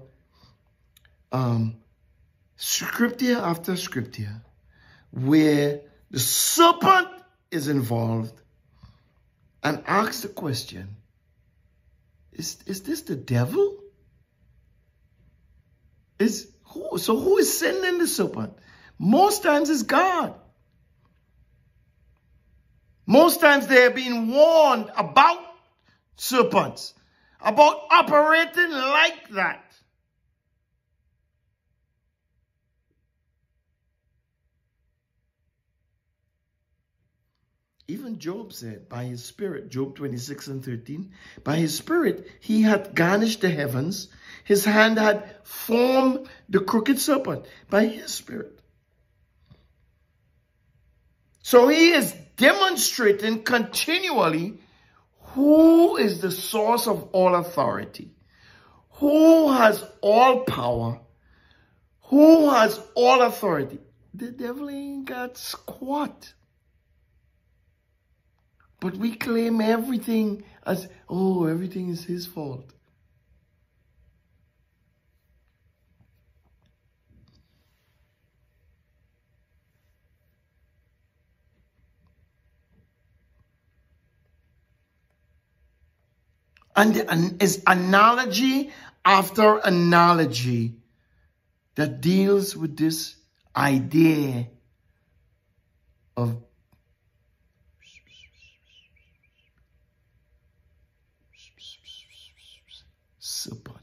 scripture after scripture where the serpent is involved and ask the question, is this the devil? Who is sending the serpent? Most times it's God. Most times they're being warned about serpents, about operating like that. Even Job said, by his spirit, Job 26:13, by his spirit he hath garnished the heavens, his hand had formed the crooked serpent, by his spirit. So he is demonstrating continually who is the source of all authority, who has all power, who has all authority. The devil ain't got squat. But we claim everything as, oh, everything is his fault. And is analogy after analogy that deals with this idea of serpent.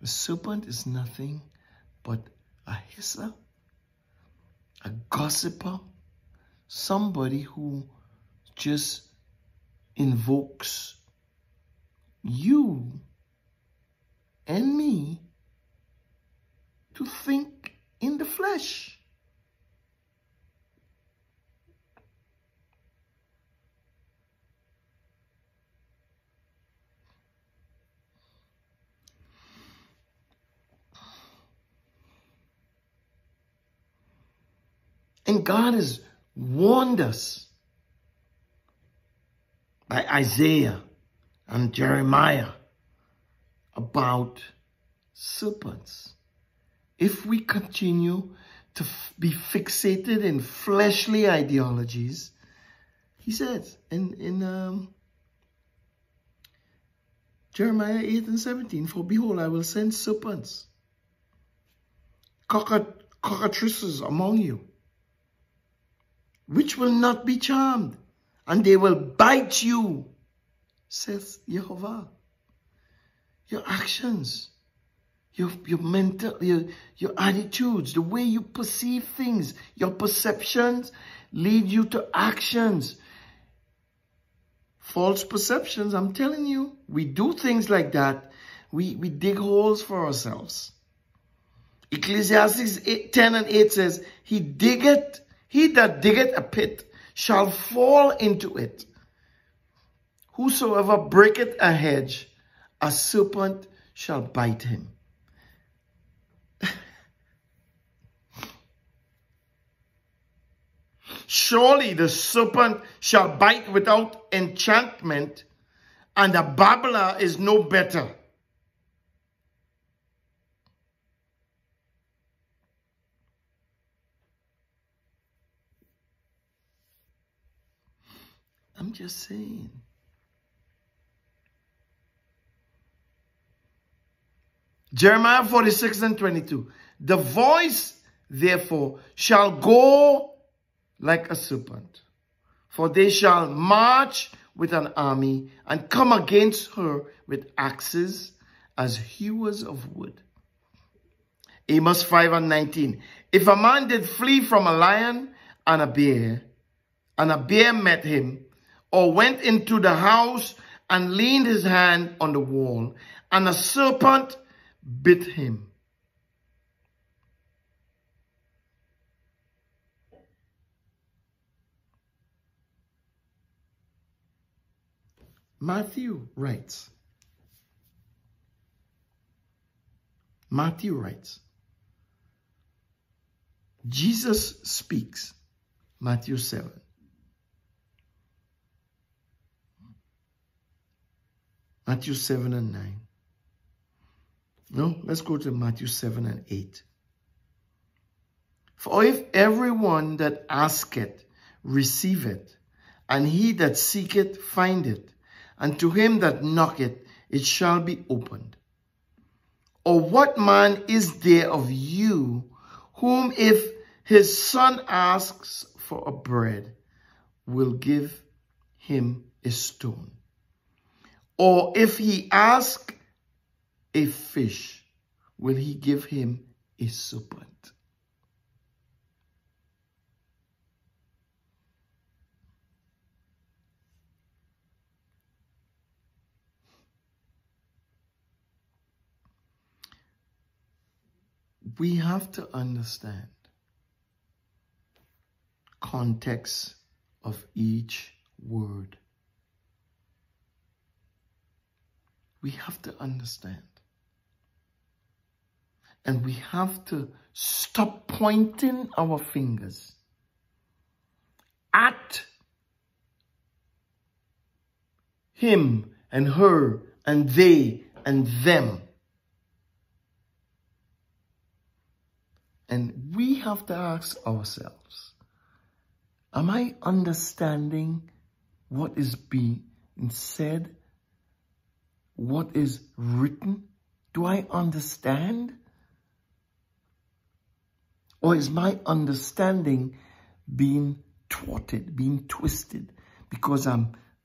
The serpent is nothing but a hisser, a gossiper, somebody who just invokes you and me to think in the flesh. And God has warned us by Isaiah and Jeremiah about serpents. If we continue to be fixated in fleshly ideologies, he says in Jeremiah 8:17, for behold, I will send serpents, cockatrices among you, which will not be charmed, and they will bite you, says Jehovah. Your actions, your mental, your attitudes, the way you perceive things, your perceptions lead you to actions. False perceptions, I'm telling you, we do things like that. We dig holes for ourselves. Ecclesiastes 10:8 says, he that diggeth a pit shall fall into it. Whosoever breaketh a hedge, a serpent shall bite him. Surely the serpent shall bite without enchantment, and a babbler is no better. I'm just saying. Jeremiah 46:22. The voice, therefore, shall go like a serpent, for they shall march with an army and come against her with axes as hewers of wood. Amos 5:19. If a man did flee from a lion and a bear met him, or went into the house and leaned his hand on the wall, and a serpent bit him. Matthew writes, Jesus speaks, Matthew 7. Matthew 7:9. No, let's go to Matthew 7:8. For if everyone that asketh receiveth, and he that seeketh findeth, and to him that knocketh it shall be opened. Or what man is there of you, whom if his son asks for a bread, will give him a stone? Or if he ask a fish, will he give him a serpent? We have to understand context of each word. We have to understand. And we have to stop pointing our fingers at him and her and they and them. And we have to ask ourselves, am I understanding what is being said? What is written? Do I understand? Or is my understanding being thwarted, being twisted, because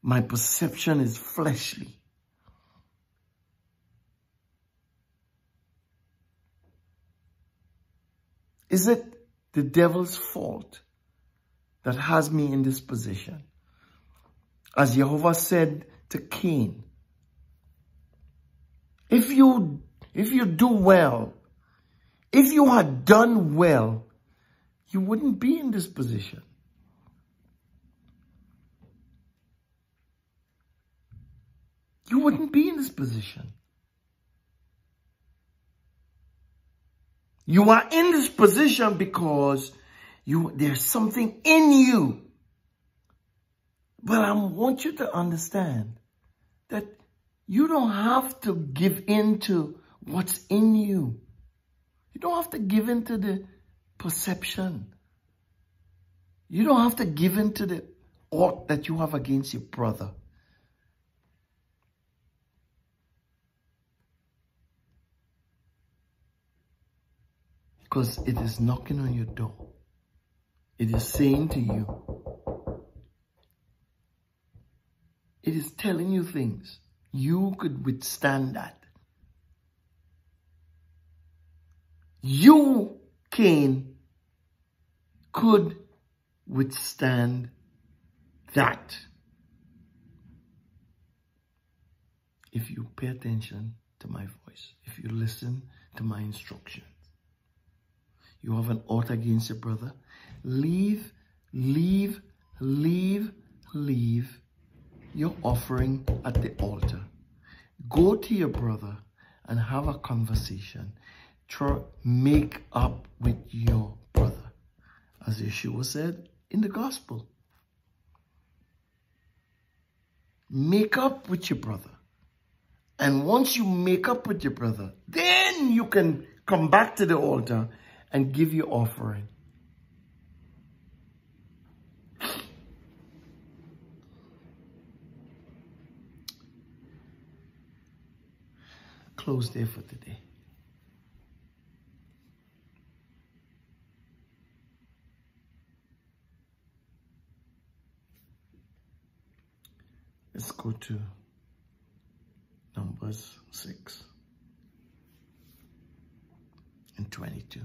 my perception is fleshly? Is it the devil's fault that has me in this position? As Jehovah said to Cain, if you do well, if you had done well, you wouldn't be in this position. You wouldn't be in this position. You are in this position because there's something in you. But I want you to understand that you don't have to give in to what's in you. You don't have to give in to the perception. You don't have to give in to the ought that you have against your brother. Because it is knocking on your door. It is saying to you, it is telling you things. You could withstand that. You, Cain, could withstand that. If you pay attention to my voice, if you listen to my instructions. You have an ought against your brother. Leave your offering at the altar. Go to your brother and have a conversation. Make up with your brother. As Yeshua said in the gospel. Make up with your brother. And once you make up with your brother, then you can come back to the altar and give your offering. Close there for today. Let's go to Numbers 6 and 22.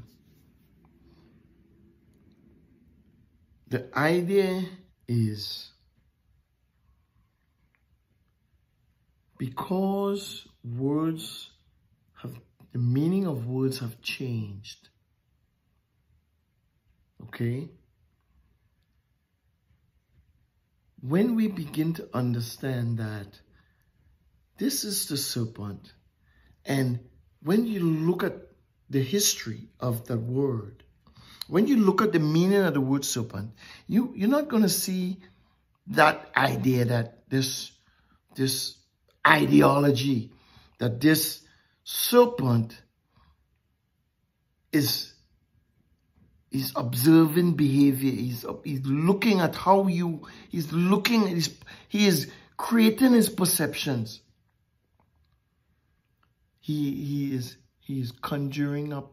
The idea is because words have, the meaning of words have changed. Okay? When we begin to understand that this is the serpent, and when you look at the history of the word, when you look at the meaning of the word serpent, you're not going to see that idea that this ideology, that this serpent is observing behavior. He's looking at how he's looking at he is creating his perceptions. He is conjuring up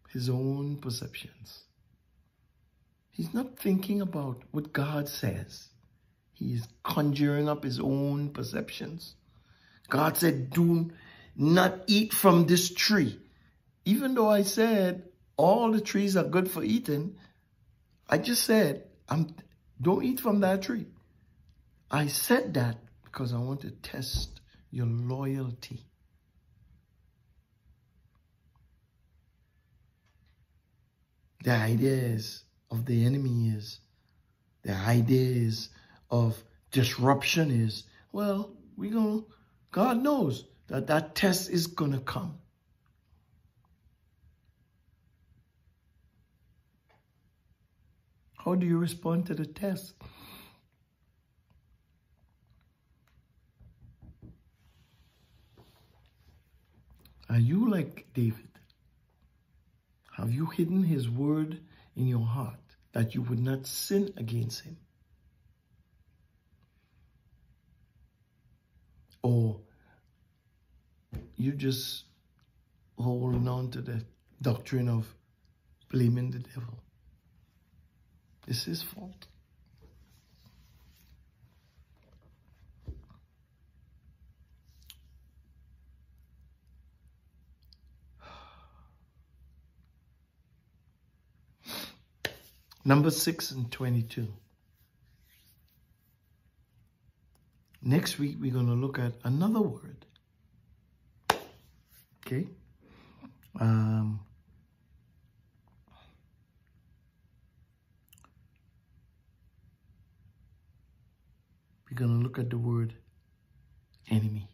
his own perceptions. He's not thinking about what God says. He is conjuring up his own perceptions. God said, do not eat from this tree. Even though I said all the trees are good for eating, I just said, don't eat from that tree. I said that because I want to test your loyalty. The ideas of the enemy is, the ideas of disruption is, well, God knows that test is going to come. How do you respond to the test? Are you like David? Have you hidden his word in your heart that you would not sin against him? Or you just holding on to the doctrine of blaming the devil? It's his fault. Number 6 and 22. Next week, we're going to look at another word. Okay? We're going to look at the word enemy.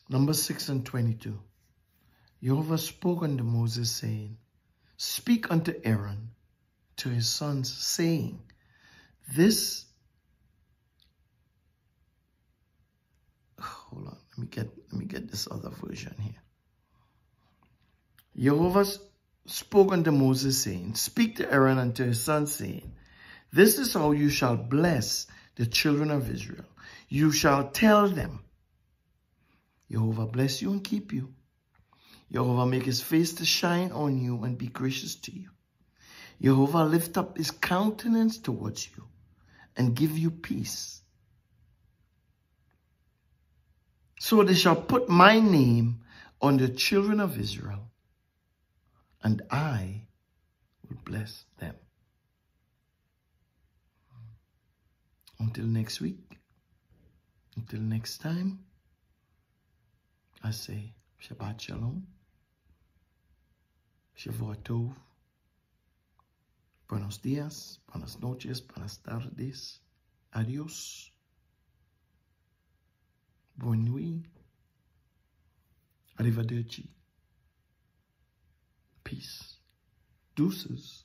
Number 6 and 22. Jehovah spoke unto Moses, saying, speak unto Aaron, to his sons, saying, hold on, let me get this other version here. Jehovah spoke unto Moses, saying, Speak to Aaron and to his son, saying, This is how you shall bless the children of Israel. You shall tell them, Jehovah bless you and keep you. Jehovah make his face to shine on you and be gracious to you. Jehovah lift up his countenance towards you and give you peace. So they shall put my name on the children of Israel, and I will bless them. Until next week, until next time, I say Shabbat Shalom, Shavua Tov, Buenos dias, buenas noches, buenas tardes, adios, bonne nuit, arrivederci, peace, deuces.